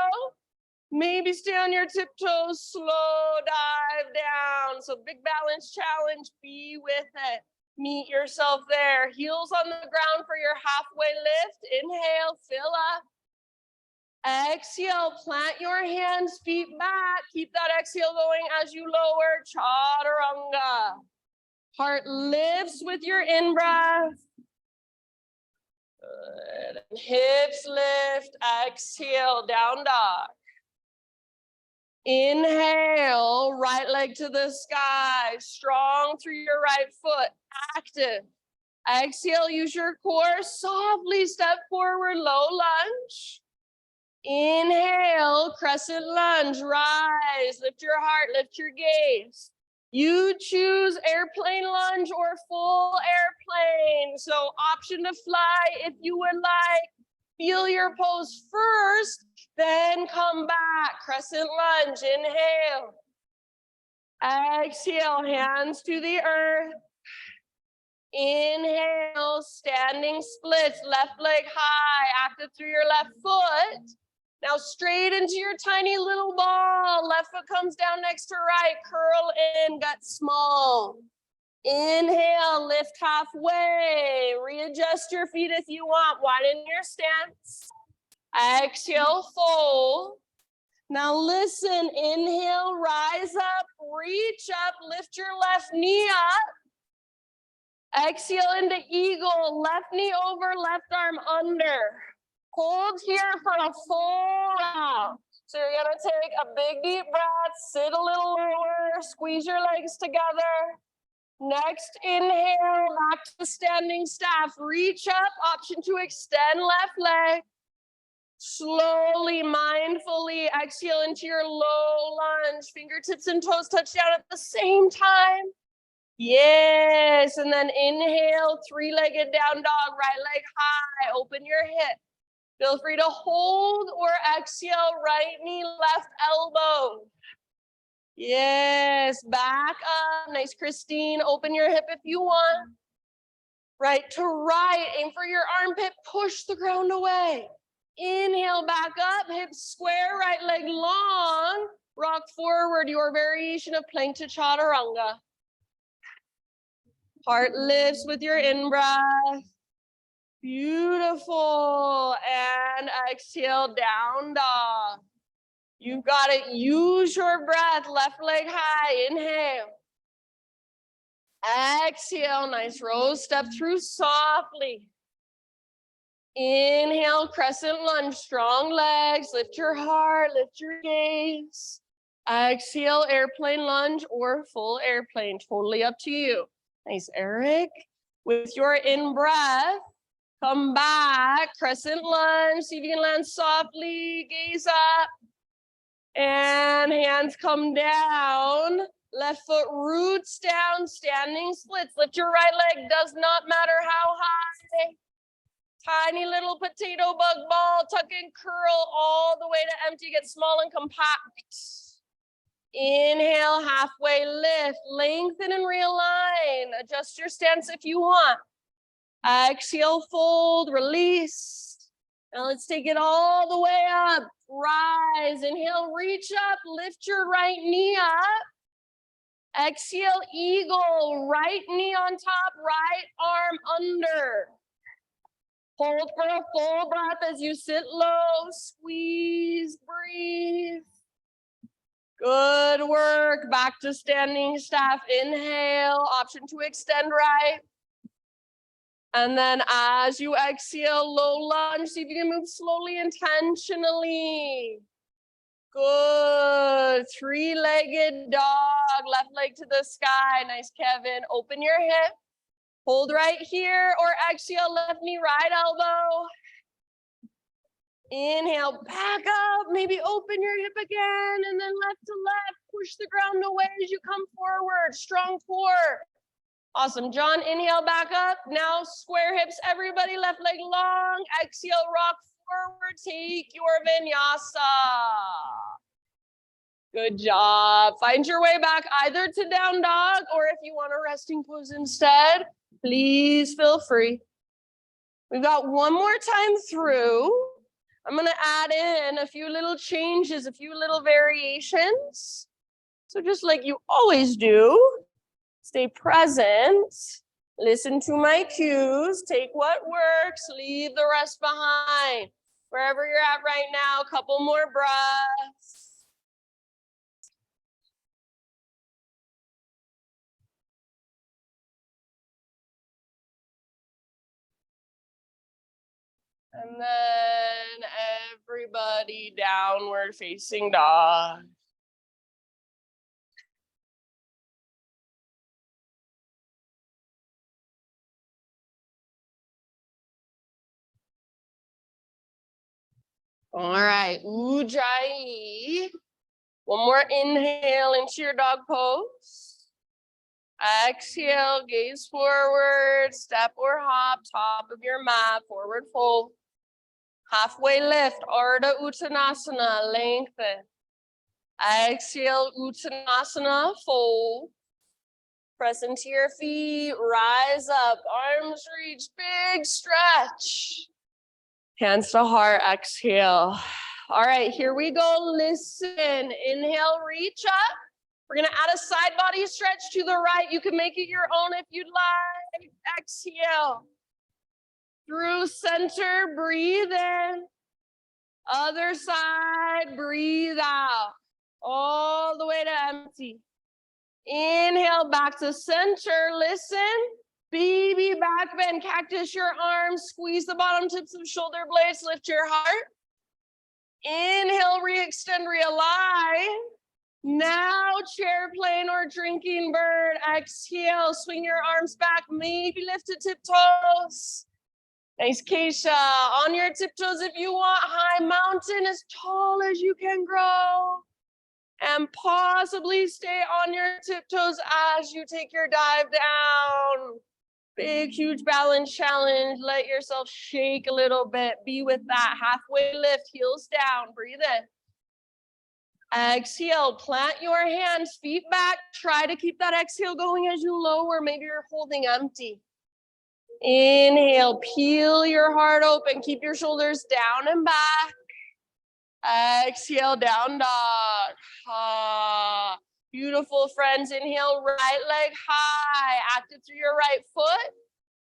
A: Maybe stay on your tiptoes, slow dive down. So big balance challenge, be with it. Meet yourself there. Heels on the ground for your halfway lift. Inhale, fill up. Exhale, plant your hands, feet back. Keep that exhale going as you lower, chaturanga. Heart lifts with your in-breath. Good. Hips lift, exhale, down dog. Inhale, right leg to the sky, strong. through your right foot. Active. Exhale, use your core. Softly step forward, low lunge. Inhale, crescent lunge, rise. Lift your heart, lift your gaze. You choose airplane lunge or full airplane. So option to fly if you would like. Feel your pose first, then come back. Crescent lunge, inhale. Exhale, hands to the earth. Inhale, standing splits, left leg high, active through your left foot. Now straight into your tiny little ball. Left foot comes down next to right, curl in, gut small. Inhale, lift halfway. Readjust your feet if you want, widen your stance. Exhale, fold. Now listen, inhale, rise up, reach up, lift your left knee up. Exhale into eagle, left knee over, left arm under. Hold here for a full round. So you're gonna take a big deep breath, sit a little lower, squeeze your legs together. Next inhale, back to standing staff. Reach up, option to extend left leg. Slowly, mindfully exhale into your low lunge. Fingertips and toes touch down at the same time. Yes, and then inhale, three-legged down dog, right leg high, open your hip. Feel free to hold or exhale, right knee, left elbow. Yes, back up, nice Christine, open your hip if you want. Right to right, aim for your armpit, push the ground away. Inhale, back up, hips square, right leg long, rock forward, your variation of plank to chaturanga. Heart lifts with your in-breath. Beautiful. And exhale, down dog. You've got it. Use your breath. Left leg high. Inhale. Exhale. Nice rose step through softly. Inhale, crescent lunge. Strong legs. Lift your heart. Lift your gaze. Exhale, airplane lunge or full airplane. Totally up to you. Nice, Eric. With your in-breath, come back, crescent lunge. See if you can land softly, gaze up. And hands come down. Left foot roots down, standing splits. Lift your right leg, does not matter how high. Tiny little potato bug ball, tuck and curl all the way to empty, get small and compact. Inhale, halfway lift, lengthen and realign. Adjust your stance if you want. Exhale, fold, release. Now let's take it all the way up. Rise, inhale, reach up, lift your right knee up. Exhale, eagle, right knee on top, right arm under. Hold for a full breath as you sit low, squeeze, breathe. Good work. Back to standing staff. Inhale, option to extend right. And then as you exhale, low lunge. See if you can move slowly, intentionally. Good. Three-legged dog. Left leg to the sky. Nice, Kevin. Open your hip. Hold right here or exhale, left knee, right elbow. Inhale, back up, maybe open your hip again, and then left to left, push the ground away as you come forward, strong core. Awesome, John, inhale, back up. Now square hips, everybody, left leg long, exhale, rock forward, take your vinyasa. Good job. Find your way back either to down dog, or if you want a resting pose instead, please feel free. We've got one more time through. I'm going to add in a few little changes, a few little variations. So just like you always do, stay present, listen to my cues, take what works, leave the rest behind. Wherever you're at right now, a couple more breaths. And then everybody downward facing dog. All right, ujjayi. One more inhale into your dog pose. Exhale, gaze forward, step or hop, top of your mat, forward fold. Halfway lift, Ardha Uttanasana, lengthen. Exhale, Uttanasana, fold. Press into your feet, rise up, arms reach, big stretch. Hands to heart, exhale. All right, here we go, listen. Inhale, reach up. We're gonna add a side body stretch to the right. You can make it your own if you'd like. Exhale. Through center, breathe in. Other side, breathe out. All the way to empty. Inhale, back to center, listen. Baby back bend, cactus your arms, squeeze the bottom tips of shoulder blades, lift your heart. Inhale, re-extend, realign. Now chair plane or drinking bird. Exhale, swing your arms back, maybe lift to tiptoes. Nice, Keisha. On your tiptoes if you want. High mountain, as tall as you can grow. And possibly stay on your tiptoes as you take your dive down. Big, huge balance challenge. Let yourself shake a little bit. Be with that. Halfway lift, heels down. Breathe in. Exhale, plant your hands, feet back. Try to keep that exhale going as you lower. Maybe you're holding empty. Inhale, peel your heart open. Keep your shoulders down and back. Exhale, down dog. Ah, beautiful, friends. Inhale, right leg high. Active through your right foot.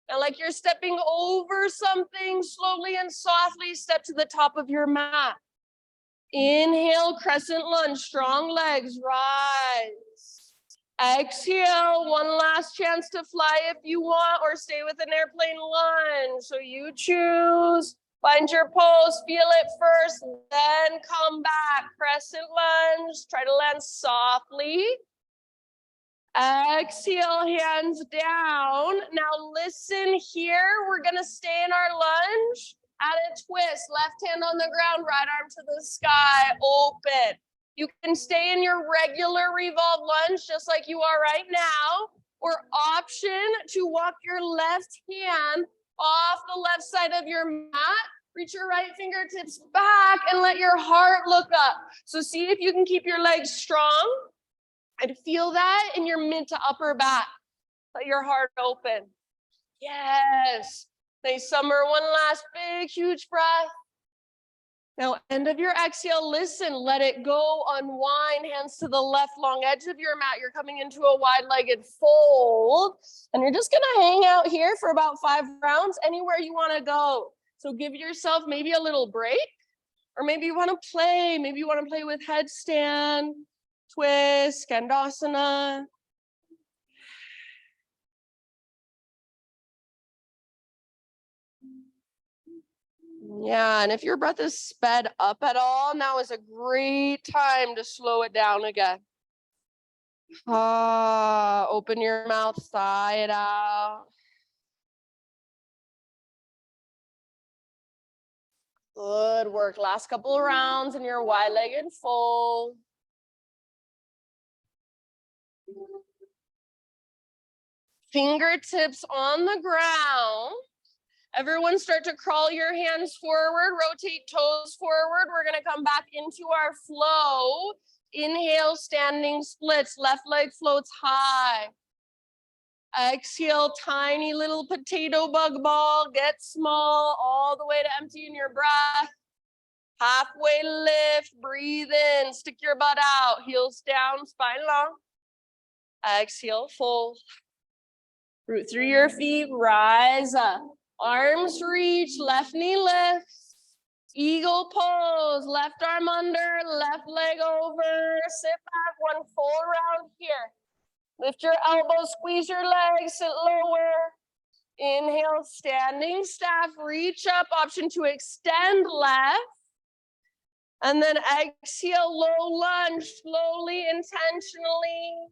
A: And like you're stepping over something, slowly and softly step to the top of your mat. Inhale, crescent lunge, strong legs, rise. Exhale, one last chance to fly if you want, or stay with an airplane lunge. So you choose. Find your pose, feel it first, then come back. Crescent lunge, try to land softly. Exhale, hands down. Now listen here, we're gonna stay in our lunge. Add a twist, left hand on the ground, right arm to the sky, open. You can stay in your regular revolve lunge just like you are right now, or option to walk your left hand off the left side of your mat, reach your right fingertips back and let your heart look up. So see if you can keep your legs strong and feel that in your mid to upper back. Let your heart open. Yes. Nice, Summer. One last big, huge breath. Now, end of your exhale, listen, let it go, unwind, hands to the left, long edge of your mat. You're coming into a wide-legged fold, and you're just gonna hang out here for about 5 rounds, anywhere you wanna go. So give yourself maybe a little break, or maybe you wanna play. Maybe you wanna play with headstand, twist, Skandasana. Yeah, and if your breath is sped up at all, now is a great time to slow it down again. Open your mouth, sigh it out. Good work. Last couple of rounds in your wide-legged fold. Fingertips on the ground. Everyone start to crawl your hands forward, rotate toes forward. We're gonna come back into our flow. Inhale, standing splits, left leg floats high. Exhale, tiny little potato bug ball, get small, all the way to empty in your breath. Halfway lift, breathe in, stick your butt out, heels down, spine long. Exhale, fold. Root through your feet, rise up. Arms reach, left knee lifts. Eagle pose, left arm under, left leg over. Sit back, one full round here. Lift your elbows, squeeze your legs, sit lower. Inhale, standing staff, reach up, option to extend left. And then exhale, low lunge, slowly, intentionally.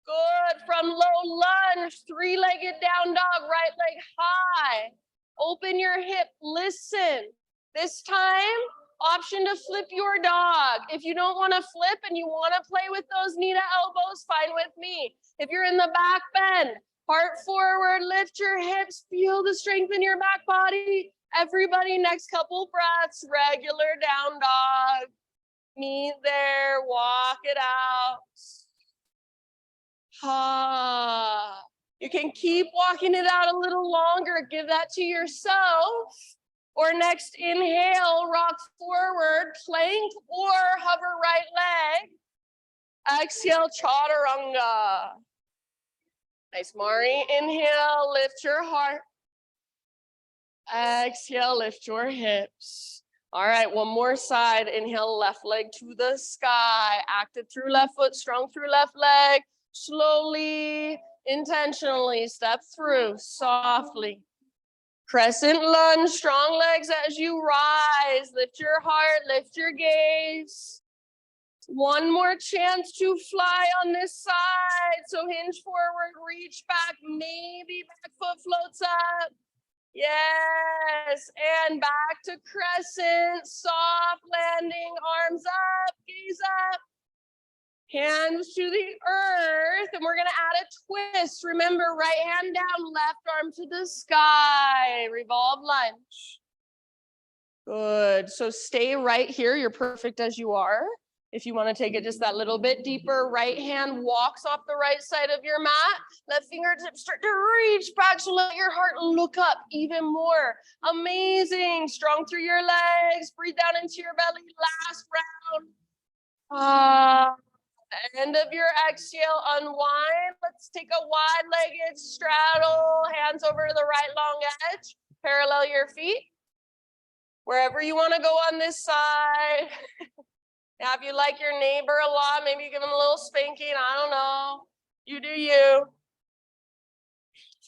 A: Good, from low lunge, 3-legged down dog, right leg high. Open your hip, listen. This time, Option to flip your dog. If you don't want to flip and you want to play with those knee to elbows, fine with me. If you're in the back bend, heart forward, lift your hips, feel the strength in your back body. Everybody, next couple breaths, regular down dog. Meet there, walk it out. You can keep walking it out a little longer. Give that to yourself. Or next, inhale, rock forward, plank or hover right leg. Exhale, chaturanga. Nice, Mari. Inhale, lift your heart. Exhale, lift your hips. All right, one more side. Inhale, left leg to the sky. Active through left foot, strong through left leg. Slowly, intentionally step through, softly. Crescent lunge, strong legs as you rise. Lift your heart, lift your gaze. One more chance to fly on this side. So hinge forward, reach back, maybe back foot floats up. Yes, and back to crescent, soft landing, arms up, gaze up. Hands to the earth, and we're gonna add a twist. Remember, right hand down, left arm to the sky. Revolve lunge. Good, so stay right here. You're perfect as you are. If you wanna take it just that little bit deeper, right hand walks off the right side of your mat. Let fingertips start to reach back, so let your heart look up even more. Amazing, strong through your legs. Breathe down into your belly, last round. End of your exhale, unwind. Let's take a wide-legged straddle, hands over to the right long edge. Parallel your feet. Wherever you want to go on this side. Now, if you like your neighbor a lot, maybe give him a little spanking. I don't know. You do you.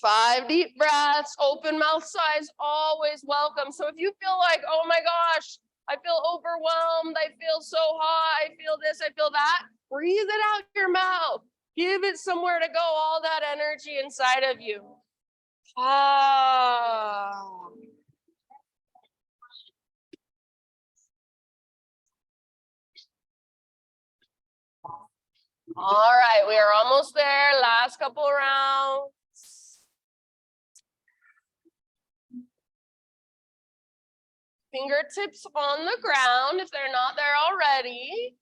A: 5 deep breaths, open mouth size, always welcome. So if you feel like, oh my gosh, I feel overwhelmed, I feel so hot, I feel this, I feel that, breathe it out your mouth. Give it somewhere to go, all that energy inside of you. All right, we are almost there. Last couple rounds. Fingertips on the ground if they're not there already.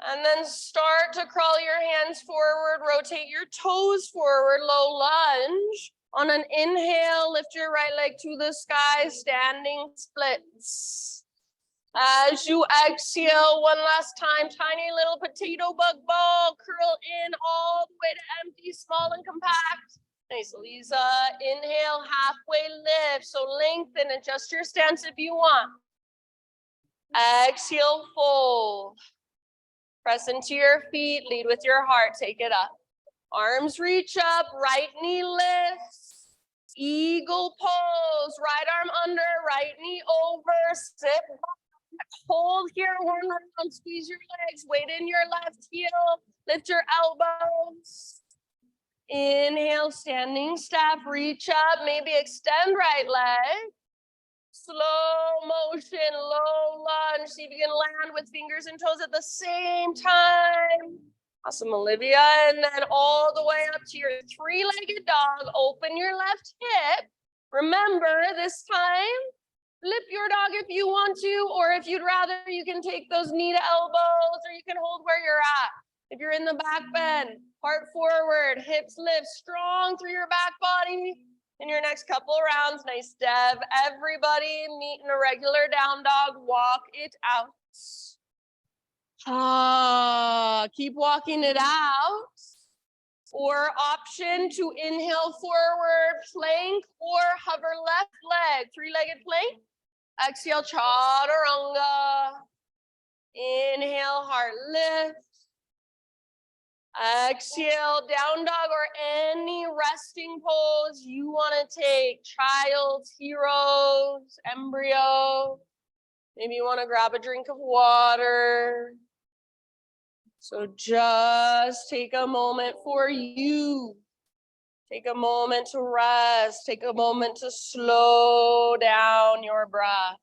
A: And then start to crawl your hands forward, rotate your toes forward, low lunge. On an inhale, lift your right leg to the sky, standing splits. As you exhale, one last time, tiny little potato bug ball, curl in all the way to empty, small and compact. Nice, Lisa. Inhale, halfway lift. So lengthen, adjust your stance if you want. Exhale, fold. Press into your feet, lead with your heart, take it up. Arms reach up, right knee lifts. Eagle pose, right arm under, right knee over, sit back, hold here, one round, squeeze your legs, weight in your left heel, lift your elbows. Inhale, standing staff, reach up, maybe extend right leg. Slow motion, low lunge. See if you can land with fingers and toes at the same time. Awesome, Olivia. And then all the way up to your three-legged dog. Open your left hip. Remember, this time, flip your dog if you want to, or if you'd rather, you can take those knee to elbows, or you can hold where you're at. If you're in the back bend, heart forward, hips lift, strong through your back body. In your next couple rounds, nice, Deb. Everybody meet in a regular down dog. Walk it out. Keep walking it out. Or option to inhale forward, plank, or hover left leg. Three-legged plank. Exhale, chaturanga. Inhale, heart lift. Exhale, down dog or any resting pose you want to take. Child, heroes, embryo. Maybe you want to grab a drink of water. So just take a moment for you. Take a moment to rest. Take a moment to slow down your breath.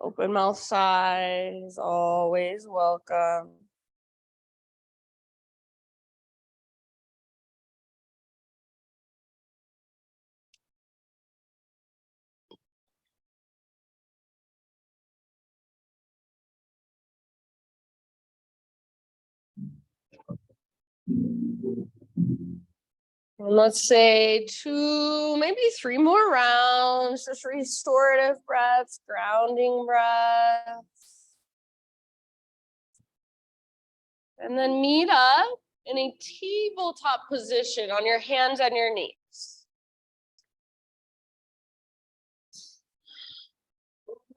A: Open mouth size, always welcome. And let's say 2, maybe 3 more rounds, just restorative breaths, grounding breaths. And then meet up in a tabletop position on your hands and your knees.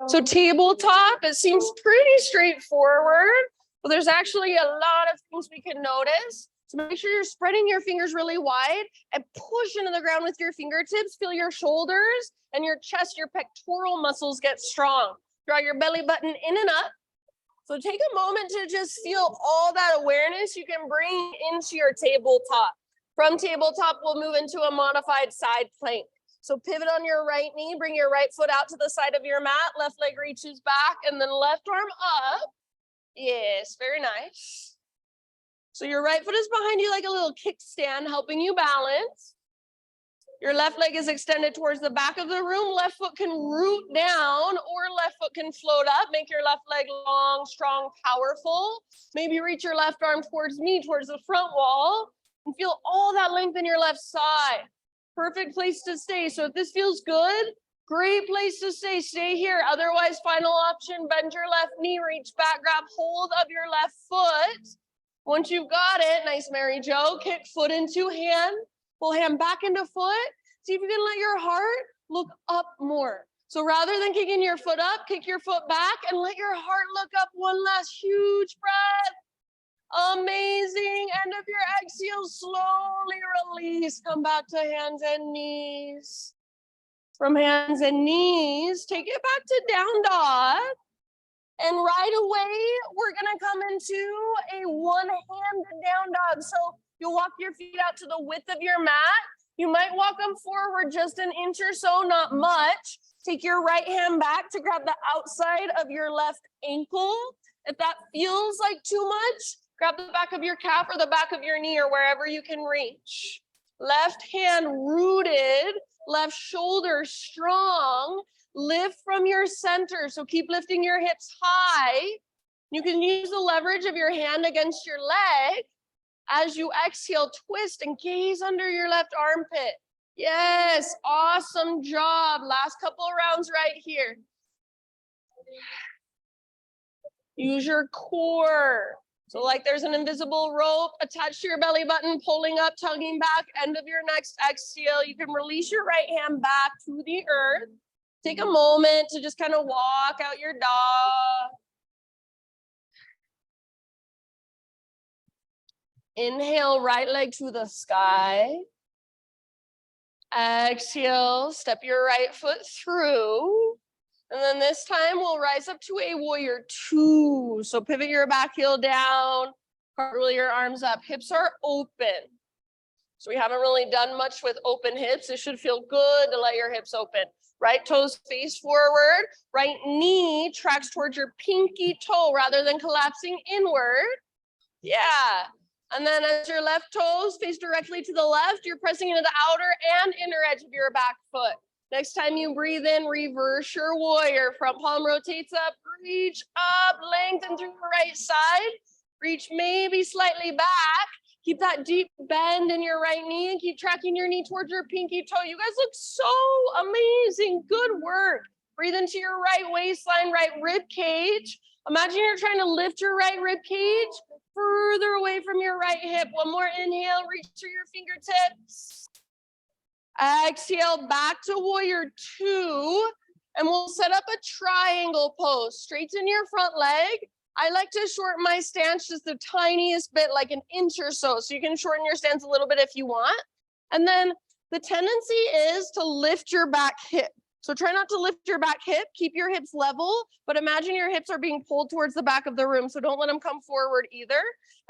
A: So tabletop, it seems pretty straightforward, but there's actually a lot of things we can notice. So make sure you're spreading your fingers really wide and push into the ground with your fingertips. Feel your shoulders and your chest, your pectoral muscles get strong. Draw your belly button in and up. So take a moment to just feel all that awareness you can bring into your tabletop. From tabletop, we'll move into a modified side plank. So pivot on your right knee, bring your right foot out to the side of your mat, left leg reaches back, and then left arm up. Yes, very nice. So your right foot is behind you like a little kickstand, helping you balance. Your left leg is extended towards the back of the room. Left foot can root down or left foot can float up. Make your left leg long, strong, powerful. Maybe reach your left arm towards me, towards the front wall, and feel all that length in your left side. Perfect place to stay. So if this feels good, great place to stay. Stay here. Otherwise, final option, bend your left knee, reach back, grab hold of your left foot. Once you've got it, nice Mary Jo, kick foot into hand, pull hand back into foot. See if you can let your heart look up more. So rather than kicking your foot up, kick your foot back and let your heart look up. One last huge breath. Amazing. End of your exhale, slowly release. Come back to hands and knees. From hands and knees, take it back to down dog. And right away, we're gonna come into a one-handed down dog. So you'll walk your feet out to the width of your mat. You might walk them forward just an inch or so, not much. Take your right hand back to grab the outside of your left ankle. If that feels like too much, grab the back of your calf or the back of your knee or wherever you can reach. Left hand rooted, left shoulder strong. Lift from your center, so keep lifting your hips high. You can use the leverage of your hand against your leg. As you exhale, twist and gaze under your left armpit. Yes, awesome job. Last couple of rounds right here. Use your core. So like there's an invisible rope attached to your belly button, pulling up, tugging back, end of your next exhale. You can release your right hand back to the earth. Take a moment to just kind of walk out your dog. Inhale, right leg to the sky. Exhale, step your right foot through. And then this time we'll rise up to a warrior 2. So pivot your back heel down, cartwheel your arms up. Hips are open. So we haven't really done much with open hips. It should feel good to let your hips open. Right toes face forward, right knee tracks towards your pinky toe rather than collapsing inward. Yeah. And then as your left toes face directly to the left, you're pressing into the outer and inner edge of your back foot. Next time you breathe in, reverse your warrior. Front palm rotates up, reach up, lengthen through the right side. Reach maybe slightly back. Keep that deep bend in your right knee and keep tracking your knee towards your pinky toe. You guys look so amazing. Good work. Breathe into your right waistline, right rib cage. Imagine you're trying to lift your right rib cage further away from your right hip. One more inhale, reach through your fingertips. Exhale, back to warrior 2. And we'll set up a triangle pose. Straighten your front leg. I like to shorten my stance just the tiniest bit, like an inch or so. So you can shorten your stance a little bit if you want. And then the tendency is to lift your back hip. So try not to lift your back hip, keep your hips level, but imagine your hips are being pulled towards the back of the room. So don't let them come forward either.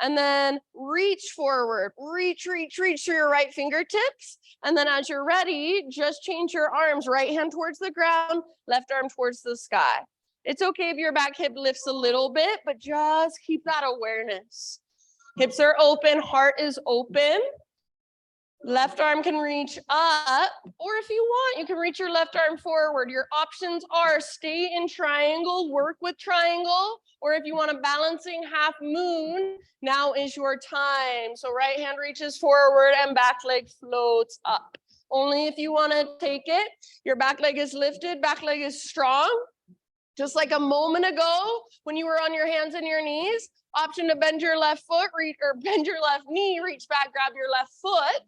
A: And then reach forward, reach through your right fingertips. And then as you're ready, just change your arms, right hand towards the ground, left arm towards the sky. It's okay if your back hip lifts a little bit, but just keep that awareness. Hips are open, heart is open. Left arm can reach up, or if you want, you can reach your left arm forward. Your options are stay in triangle, work with triangle, or if you want a balancing half moon, now is your time. So right hand reaches forward and back leg floats up. Only if you want to take it. Your back leg is lifted, back leg is strong. Just like a moment ago, when you were on your hands and your knees, option to bend your left foot, or bend your left knee, reach back, grab your left foot,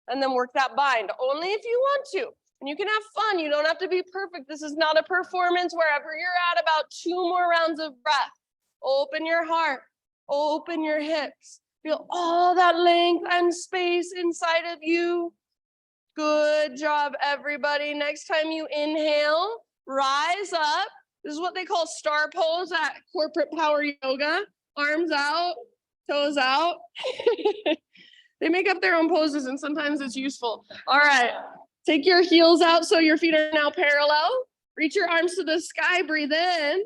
A: and then work that bind, only if you want to. And you can have fun, you don't have to be perfect. This is not a performance. Wherever you're at, about 2 more rounds of breath. Open your heart, open your hips. Feel all that length and space inside of you. Good job, everybody. Next time you inhale, rise up. This is what they call star pose at corporate power yoga. Arms out, toes out. They make up their own poses and sometimes it's useful. All right, take your heels out so your feet are now parallel. Reach your arms to the sky, breathe in.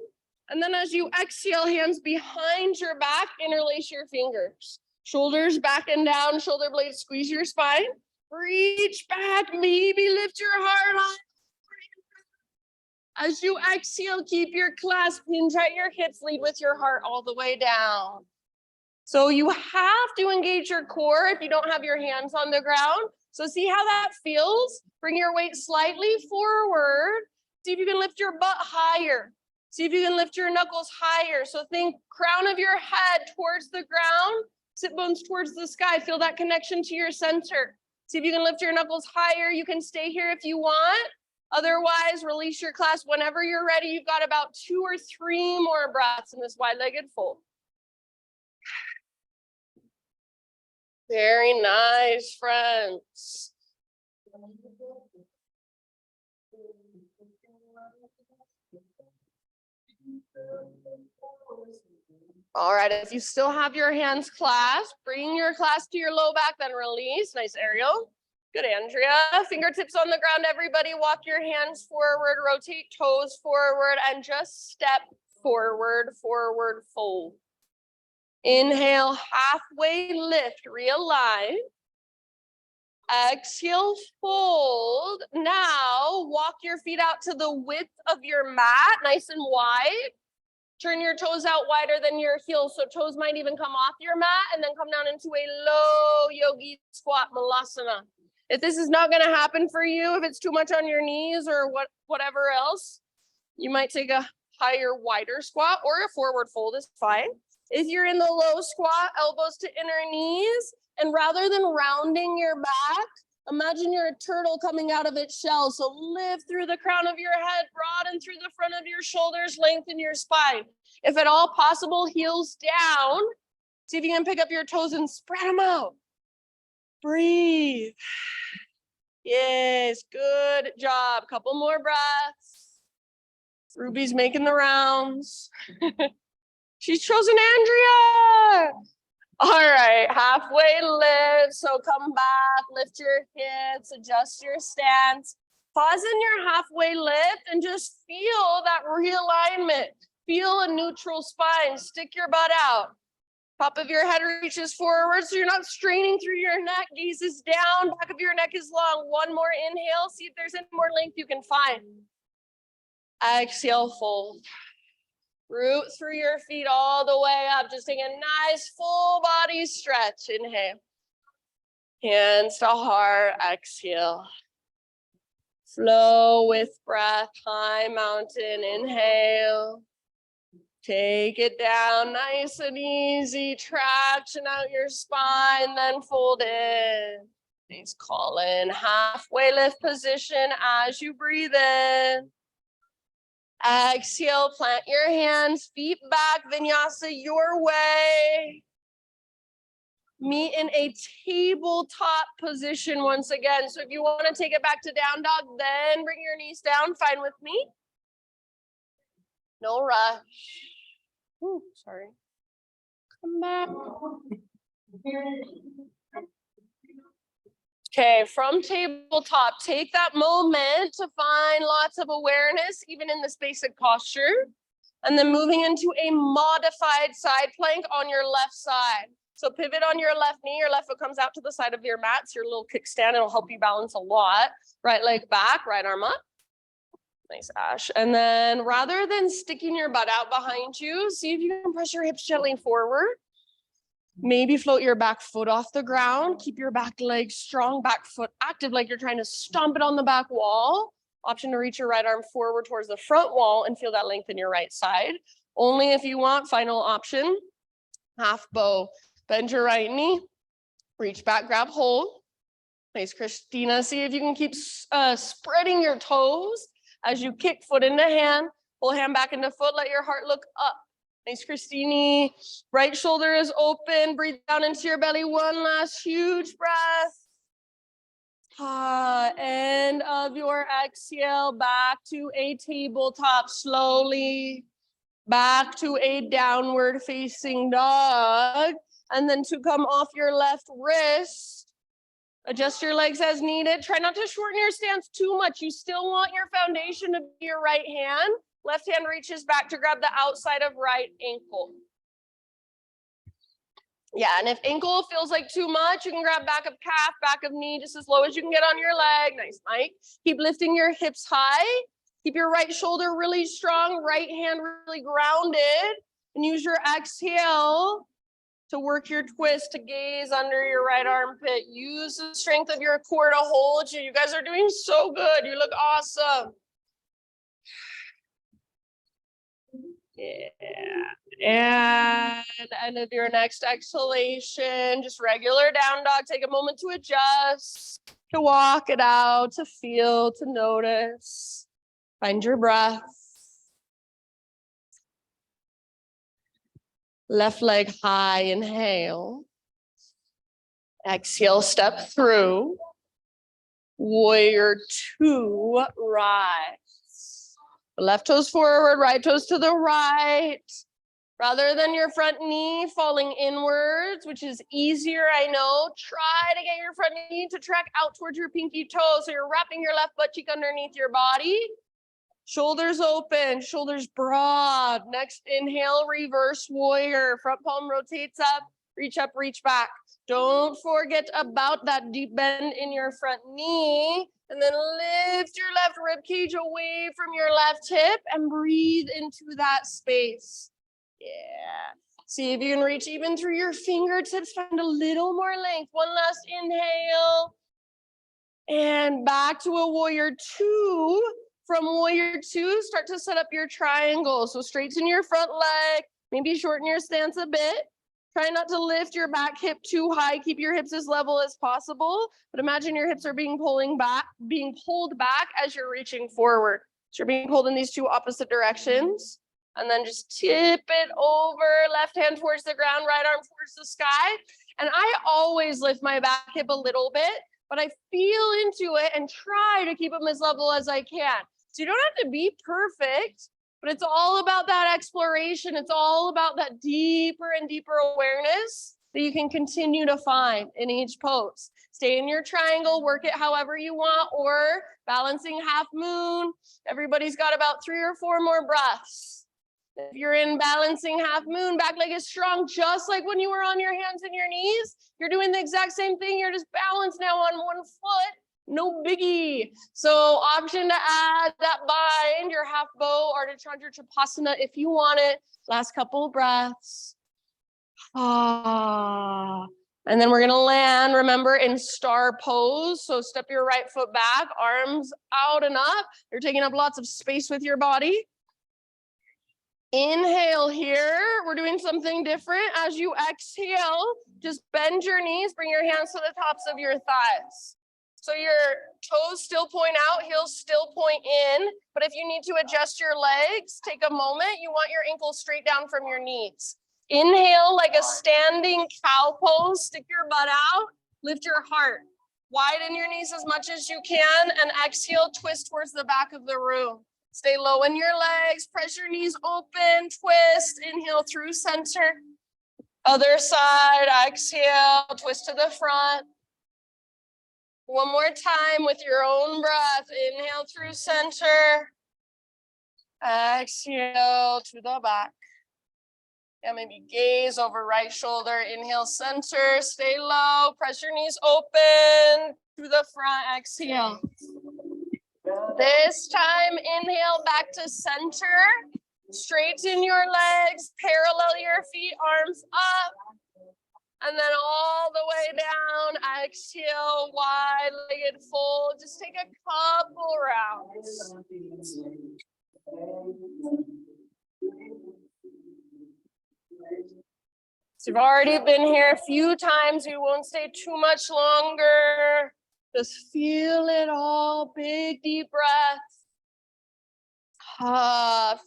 A: And then as you exhale, hands behind your back, interlace your fingers. Shoulders back and down, shoulder blades, squeeze your spine. Reach back, maybe lift your heart up. As you exhale, keep your clasp, hinge at your hips, lead with your heart all the way down. So you have to engage your core if you don't have your hands on the ground. So see how that feels? Bring your weight slightly forward. See if you can lift your butt higher. See if you can lift your knuckles higher. So think crown of your head towards the ground, sit bones towards the sky. Feel that connection to your center. See if you can lift your knuckles higher. You can stay here if you want. Otherwise, release your clasp whenever you're ready. You've got about 2 or 3 more breaths in this wide-legged fold. Very nice, friends. All right, if you still have your hands clasped, bring your clasp to your low back, then release. Nice, Ariel. Good, Andrea. Fingertips on the ground, everybody. Walk your hands forward, rotate toes forward, and just step forward, forward fold. Inhale, halfway lift, realign. Exhale, fold. Now, walk your feet out to the width of your mat, nice and wide. Turn your toes out wider than your heels, so toes might even come off your mat and then come down into a low yogi squat, malasana. If this is not going to happen for you, if it's too much on your knees or whatever else, you might take a higher, wider squat, or a forward fold is fine. If you're in the low squat, elbows to inner knees, and rather than rounding your back, imagine you're a turtle coming out of its shell. So lift through the crown of your head, broaden through the front of your shoulders, lengthen your spine. If at all possible, heels down. See if you can pick up your toes and spread them out. Breathe. Yes, good job. Couple more breaths. Ruby's making the rounds. She's chosen Andrea. All right, halfway lift. So come back, lift your hips, adjust your stance. Pause in your halfway lift and just feel that realignment. Feel a neutral spine. Stick your butt out. Top of your head reaches forward so you're not straining through your neck. Gaze is down, back of your neck is long. One more inhale. See if there's any more length you can find. Exhale, fold. Root through your feet all the way up. Just take a nice full body stretch. Inhale. Hands to heart. Exhale. Flow with breath. High mountain. Inhale. Take it down nice and easy. Traction out your spine. Then fold in. Please call in halfway lift position as you breathe in. Exhale, plant your hands, feet back, vinyasa your way. Meet in a tabletop position once again. So if you want to take it back to down dog, then bring your knees down, fine with me. No rush. Ooh, sorry. Come back. Okay, from tabletop, take that moment to find lots of awareness, even in this basic posture. And then moving into a modified side plank on your left side. So pivot on your left knee, your left foot comes out to the side of your mat. It's your little kickstand. It'll help you balance a lot. Right leg back, right arm up. Nice, Ash. And then rather than sticking your butt out behind you, see if you can press your hips gently forward. Maybe float your back foot off the ground. Keep your back leg strong, back foot active like you're trying to stomp it on the back wall. Option to reach your right arm forward towards the front wall and feel that length in your right side. Only if you want. Final option, half bow. Bend your right knee, reach back, grab hold. Nice, Christina. See if you can keep spreading your toes as you kick foot into hand, pull hand back into foot, let your heart look up. Nice, Christine. Right shoulder is open, breathe down into your belly. One last huge breath. End of your exhale, back to a tabletop slowly, back to a downward facing dog. And then to come off your left wrist, adjust your legs as needed. Try not to shorten your stance too much. You still want your foundation to be your right hand. Left hand reaches back to grab the outside of right ankle. Yeah, and if ankle feels like too much, you can grab back of calf, back of knee, just as low as you can get on your leg. Nice, Mike. Keep lifting your hips high. Keep your right shoulder really strong, right hand really grounded. And use your exhale to work your twist, to gaze under your right armpit. Use the strength of your core to hold you. You guys are doing so good. You look awesome. Yeah. And end of your next exhalation, just regular down dog. Take a moment to adjust, to walk it out, to feel, to notice. Find your breath. Left leg high, inhale. Exhale, step through. Warrior two, rise. Left toes forward, right toes to the right. Rather than your front knee falling inwards, which is easier, I know, try to get your front knee to track out towards your pinky toe. So you're wrapping your left butt cheek underneath your body. Shoulders open, shoulders broad. Next inhale, reverse warrior. Front palm rotates up, reach back. Don't forget about that deep bend in your front knee. And then lift your left rib cage away from your left hip and breathe into that space. Yeah. See if you can reach even through your fingertips, find a little more length. One last inhale. And back to a warrior two. From warrior two, start to set up your triangle. So straighten your front leg, maybe shorten your stance a bit. Try not to lift your back hip too high. Keep your hips as level as possible. But imagine your hips are being pulled back as you're reaching forward. So you're being pulled in these two opposite directions. And then just tip it over, left hand towards the ground, right arm towards the sky. And I always lift my back hip a little bit, but I feel into it and try to keep them as level as I can. So you don't have to be perfect, but it's all about that exploration. It's all about that deeper and deeper awareness that you can continue to find in each pose. Stay in your triangle, work it however you want, or balancing half moon. Everybody's got about 3 or 4 more breaths. If you're in balancing half moon, back leg is strong, just like when you were on your hands and your knees. You're doing the exact same thing. You're just balanced now on one foot. No biggie. So option to add that bind, your half bow, or to Chandra Tripasana if you want it. Last couple of breaths. And then we're gonna land, remember, in star pose. So step your right foot back, arms out and up. You're taking up lots of space with your body. Inhale here. We're doing something different. As you exhale, just bend your knees, bring your hands to the tops of your thighs. So your toes still point out, heels still point in. But if you need to adjust your legs, take a moment. You want your ankles straight down from your knees. Inhale like a standing cow pose. Stick your butt out. Lift your heart. Widen your knees as much as you can. And exhale, twist towards the back of the room. Stay low in your legs. Press your knees open. Twist. Inhale through center. Other side. Exhale. Twist to the front. One more time with your own breath. Inhale through center. Exhale to the back. Yeah, maybe gaze over right shoulder. Inhale, center, stay low. Press your knees open to the front. Exhale. This time, inhale back to center. Straighten your legs, parallel your feet, arms up. And then all the way down, exhale, wide-legged fold. Just take a couple rounds. So you've already been here a few times. We won't stay too much longer. Just feel it all. Big, deep breath.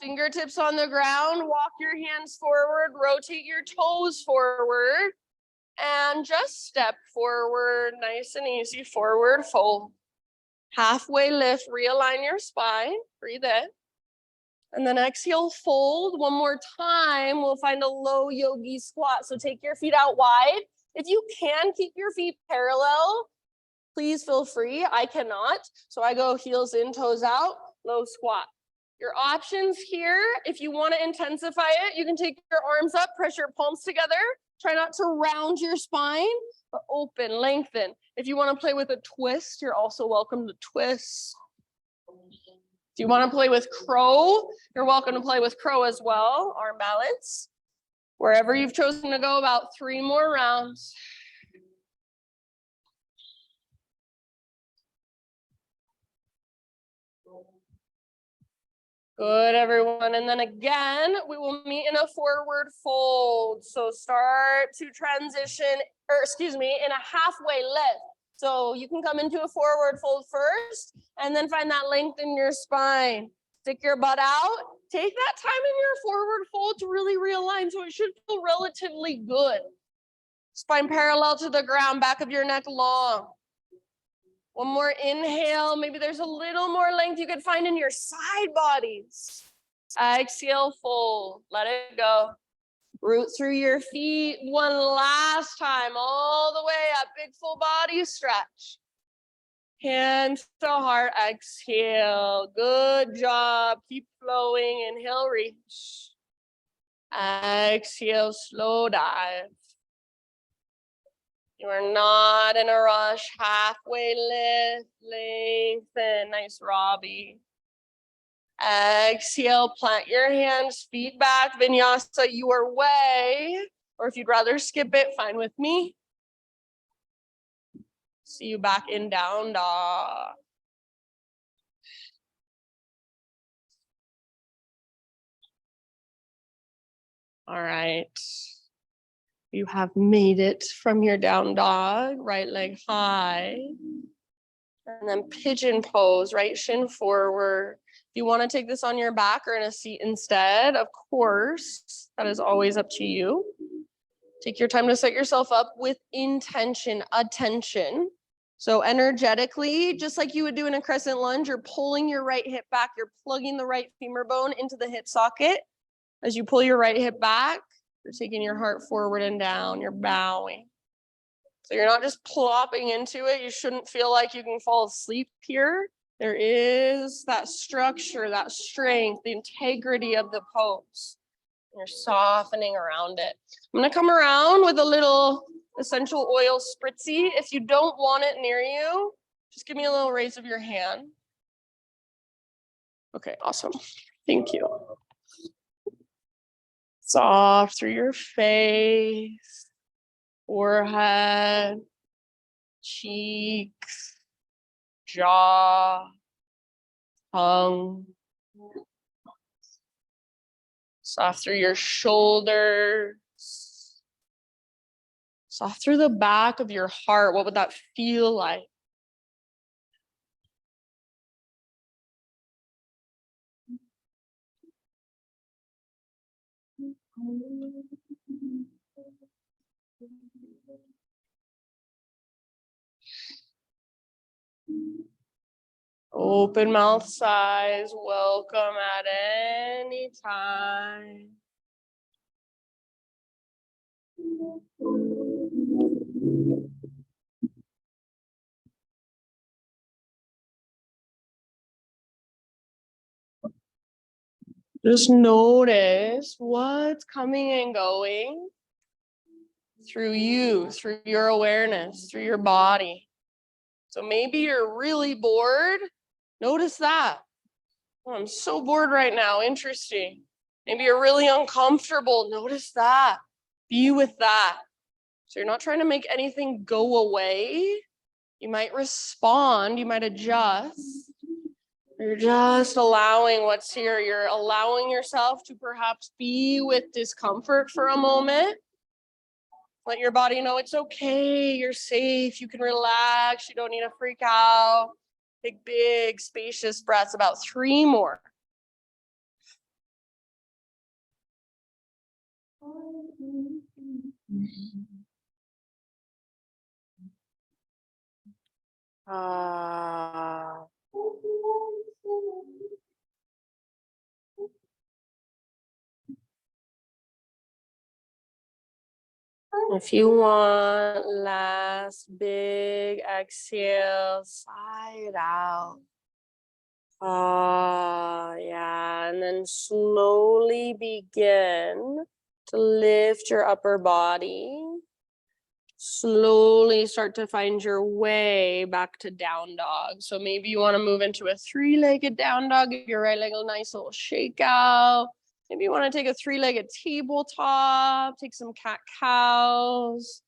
A: Fingertips on the ground. Walk your hands forward. Rotate your toes forward. And just step forward. Nice and easy. Forward fold. Halfway lift. Realign your spine. Breathe in. And then exhale, fold one more time. We'll find a low yogi squat. So take your feet out wide. If you can keep your feet parallel, please feel free. I cannot. So I go heels in, toes out, low squat. Your options here, if you want to intensify it, you can take your arms up, press your palms together. Try not to round your spine, but open, lengthen. If you want to play with a twist, you're also welcome to twist. If you want to play with crow, you're welcome to play with crow as well. Arm balance. Wherever you've chosen to go, about 3 more rounds. Good, everyone. And then again, we will meet in a forward fold. So start to transition, in a halfway lift. So you can come into a forward fold first, and then find that length in your spine. Stick your butt out. Take that time in your forward fold to really realign, so it should feel relatively good. Spine parallel to the ground, back of your neck long. One more inhale. Maybe there's a little more length you could find in your side bodies. Exhale, fold. Let it go. Root through your feet. One last time, all the way up. Big full body stretch. Hands to heart. Exhale. Good job. Keep flowing. Inhale, reach. Exhale, slow dive. You are not in a rush. Halfway lift, lengthen. Nice, Robbie. Exhale, plant your hands, feet back. Vinyasa your way. Or if you'd rather skip it, fine with me. See you back in down dog. All right. You have made it from your down dog. Right leg high. And then pigeon pose, right shin forward. If you want to take this on your back or in a seat instead, of course, that is always up to you. Take your time to set yourself up with intention, attention. So energetically, just like you would do in a crescent lunge, you're pulling your right hip back. You're plugging the right femur bone into the hip socket. As you pull your right hip back, you're taking your heart forward and down. You're bowing. So you're not just plopping into it. You shouldn't feel like you can fall asleep here. There is that structure, that strength, the integrity of the pose. You're softening around it. I'm gonna come around with a little essential oil spritzy. If you don't want it near you, just give me a little raise of your hand. Okay, awesome. Thank you. Soft through your face, forehead, cheeks, jaw, tongue. Soft through your shoulders. Soft through the back of your heart. What would that feel like? Open mouth size, welcome at any time. Just notice what's coming and going through you, through your awareness, through your body. So maybe you're really bored. Notice that. Oh, I'm so bored right now. Interesting. Maybe you're really uncomfortable. Notice that. Be with that. So you're not trying to make anything go away. You might respond, you might adjust. You're just allowing what's here. You're allowing yourself to perhaps be with discomfort for a moment. Let your body know it's okay, you're safe, you can relax, you don't need to freak out. Take big, spacious breaths, about 3 more. If you want, last big exhale, sigh it out. Yeah, and then slowly begin to lift your upper body. Slowly start to find your way back to down dog. So maybe you want to move into a 3-legged down dog. Give your right leg a nice little shake out. Maybe you want to take a 3-legged tabletop, take some cat cows.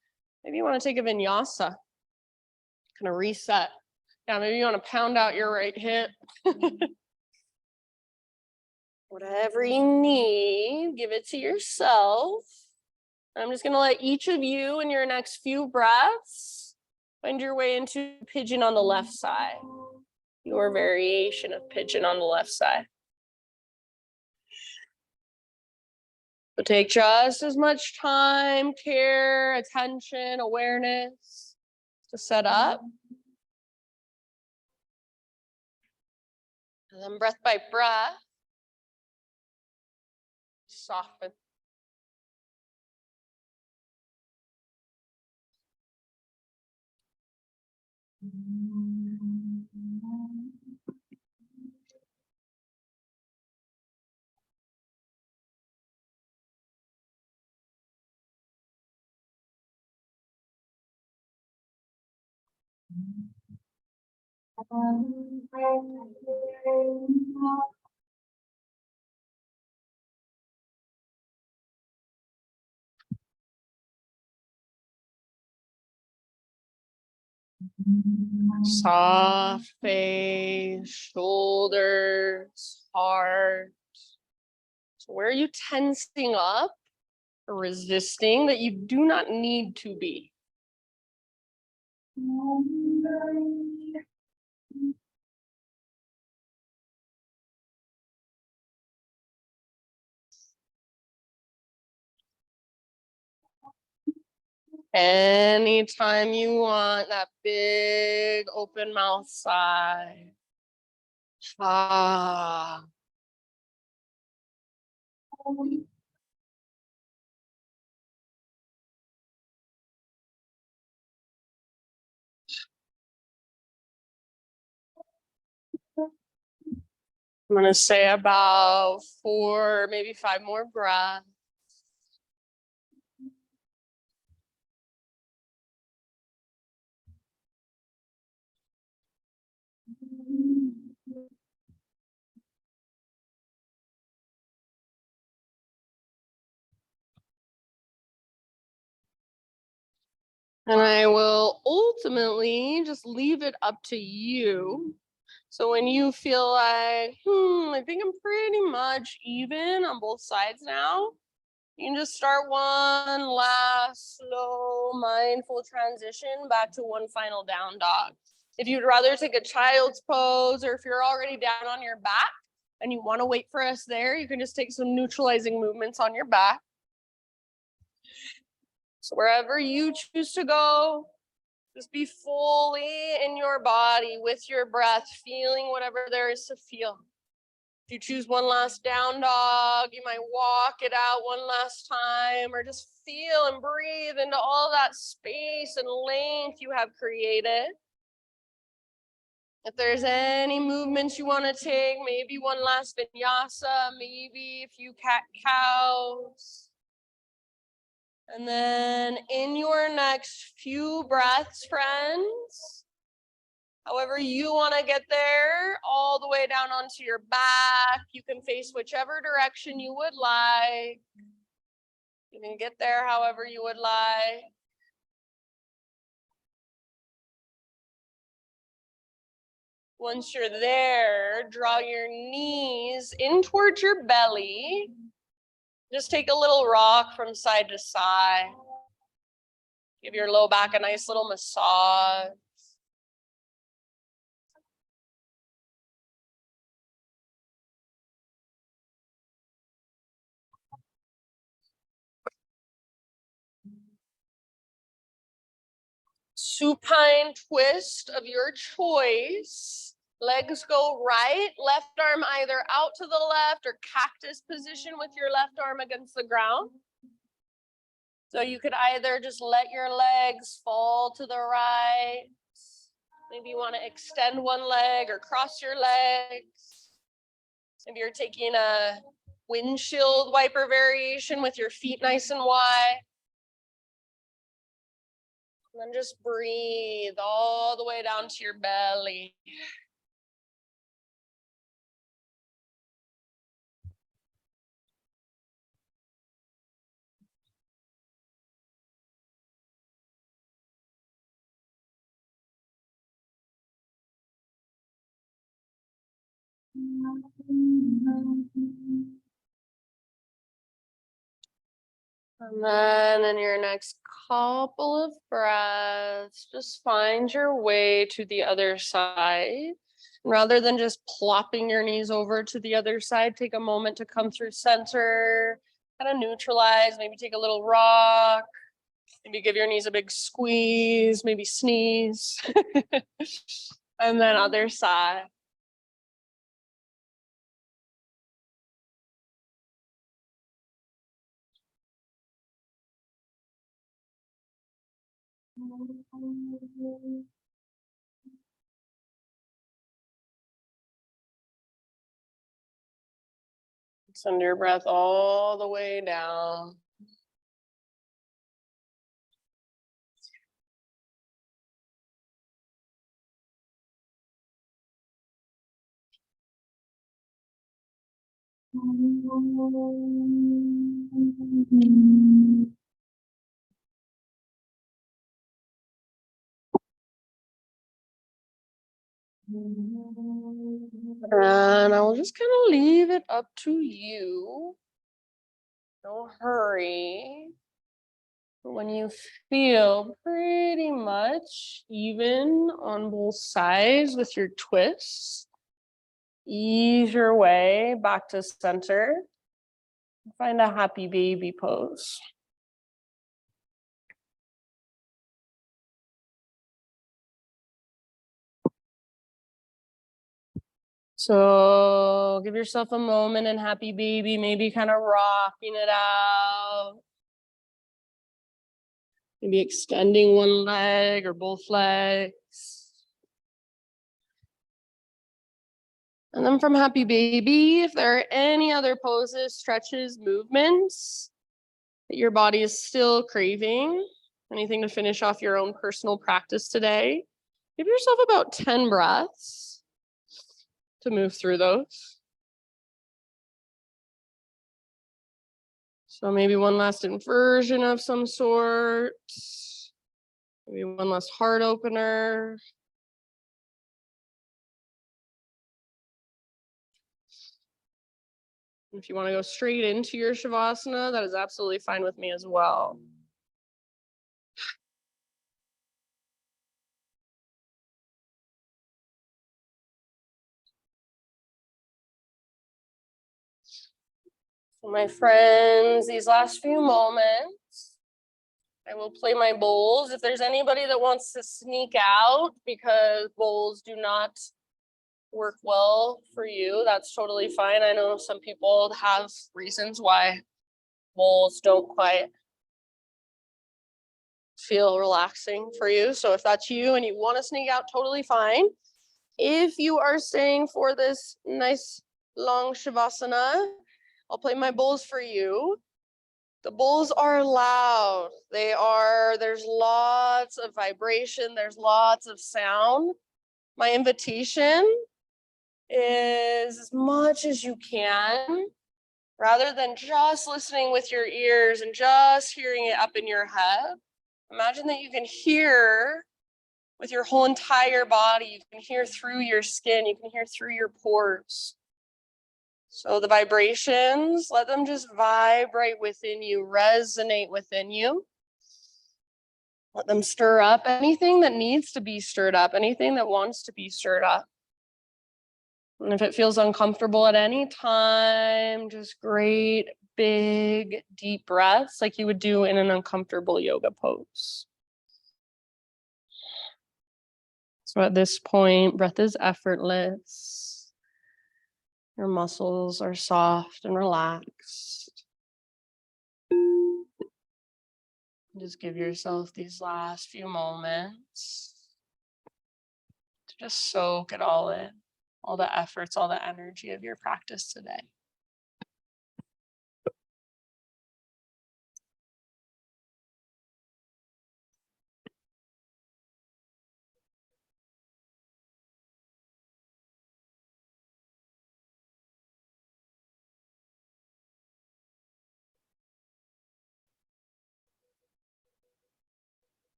A: Maybe you want to take a vinyasa, kind of reset. Yeah, maybe you want to pound out your right hip. Whatever you need, give it to yourself. I'm just going to let each of you in your next few breaths find your way into pigeon on the left side, your variation of pigeon on the left side. So take just as much time, care, attention, awareness to set up. And then breath by breath, soften. Soft face, shoulders, heart. So where are you tensing up or resisting that you do not need to be? Anytime you want that big open mouth sigh. Ah. I'm going to say about 4, maybe 5 more breaths. And I will ultimately just leave it up to you. So when you feel like, I think I'm pretty much even on both sides now, you can just start one last slow, mindful transition back to one final down dog. If you'd rather take a child's pose, or if you're already down on your back and you want to wait for us there, you can just take some neutralizing movements on your back. So wherever you choose to go, just be fully in your body with your breath, feeling whatever there is to feel. If you choose one last down dog, you might walk it out one last time, or just feel and breathe into all that space and length you have created. If there's any movements you want to take, maybe one last vinyasa, maybe a few cat-cows. And then in your next few breaths, friends, however you want to get there, all the way down onto your back. You can face whichever direction you would like. You can get there however you would like. Once you're there, draw your knees in towards your belly. Just take a little rock from side to side. Give your low back a nice little massage. Supine twist of your choice. Legs go right, left arm either out to the left or cactus position with your left arm against the ground. So you could either just let your legs fall to the right. Maybe you want to extend one leg or cross your legs. Maybe you're taking a windshield wiper variation with your feet nice and wide. And then just breathe all the way down to your belly. And then in your next couple of breaths, just find your way to the other side. Rather than just plopping your knees over to the other side, take a moment to come through center, kind of neutralize, maybe take a little rock, maybe give your knees a big squeeze, maybe sneeze. And then other side. Send your breath all the way down. And I will just kind of leave it up to you. No hurry. But when you feel pretty much even on both sides with your twists, ease your way back to center. Find a happy baby pose. So give yourself a moment in happy baby, maybe kind of rocking it out. Maybe extending one leg or both legs. And then from happy baby, if there are any other poses, stretches, movements that your body is still craving, anything to finish off your own personal practice today, give yourself about 10 breaths to move through those. So maybe one last inversion of some sort, maybe one last heart opener. If you want to go straight into your Shavasana, that is absolutely fine with me as well. So my friends, these last few moments, I will play my bowls. If there's anybody that wants to sneak out because bowls do not work well for you, that's totally fine. I know some people have reasons why bowls don't quite feel relaxing for you. So if that's you and you want to sneak out, totally fine. If you are staying for this nice long Shavasana, I'll play my bowls for you. The bowls are loud. There's lots of vibration, there's lots of sound. My invitation is, as much as you can, rather than just listening with your ears and just hearing it up in your head, imagine that you can hear with your whole entire body. You can hear through your skin, you can hear through your pores. So the vibrations, let them just vibrate within you, resonate within you. Let them stir up anything that needs to be stirred up, anything that wants to be stirred up. And if it feels uncomfortable at any time, just great, big, deep breaths like you would do in an uncomfortable yoga pose. So at this point, breath is effortless. Your muscles are soft and relaxed. Just give yourself these last few moments to just soak it all in, all the efforts, all the energy of your practice today.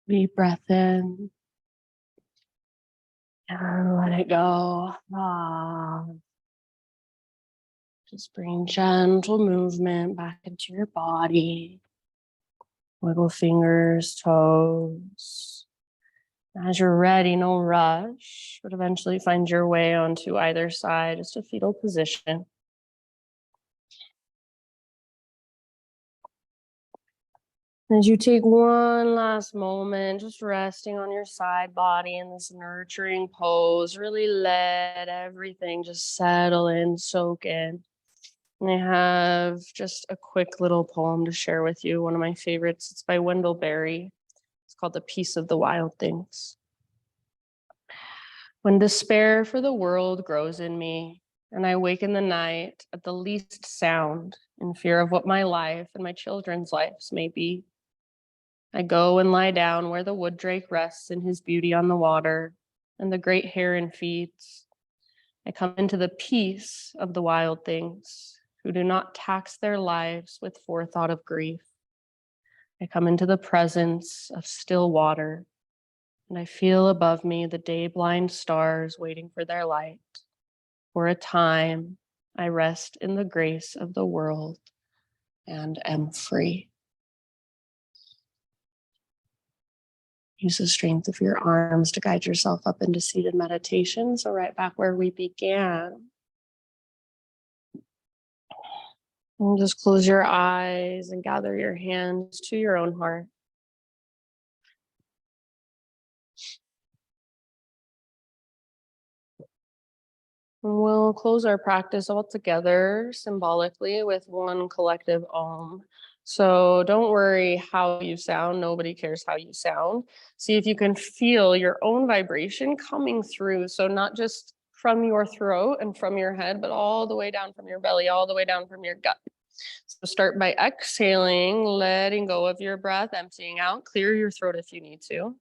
A: Deep breath in and let it go. Just bring gentle movement back into your body. Wiggle fingers, toes. As you're ready, no rush, but eventually find your way onto either side, just a fetal position. As you take one last moment, just resting on your side body in this nurturing pose, really let everything just settle in, soak in. And I have just a quick little poem to share with you, one of my favorites. It's by Wendell Berry. It's called The Peace of the Wild Things. When despair for the world grows in me, and I wake in the night at the least sound, in fear of what my life and my children's lives may be, I go and lie down where the wood drake rests in his beauty on the water, and the great heron feeds. I come into the peace of the wild things, who do not tax their lives with forethought of grief. I come into the presence of still water, and I feel above me the day-blind stars waiting for their light. For a time, I rest in the grace of the world and am free. Use the strength of your arms to guide yourself up into seated meditation. So right back where we began. And just close your eyes and gather your hands to your own heart. And we'll close our practice all together symbolically with one collective Om. So don't worry how you sound. Nobody cares how you sound. See if you can feel your own vibration coming through. So not just from your throat and from your head, but all the way down from your belly, all the way down from your gut. So start by exhaling, letting go of your breath, emptying out. Clear your throat if you need to.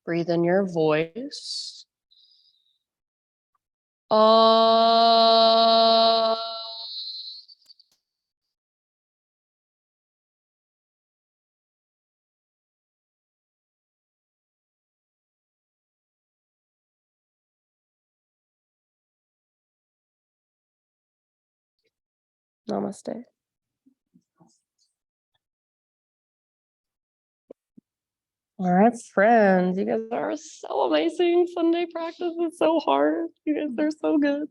A: Breathe in your voice. Namaste. All right, friends, you guys are so amazing. Sunday practice is so hard. You guys are so good.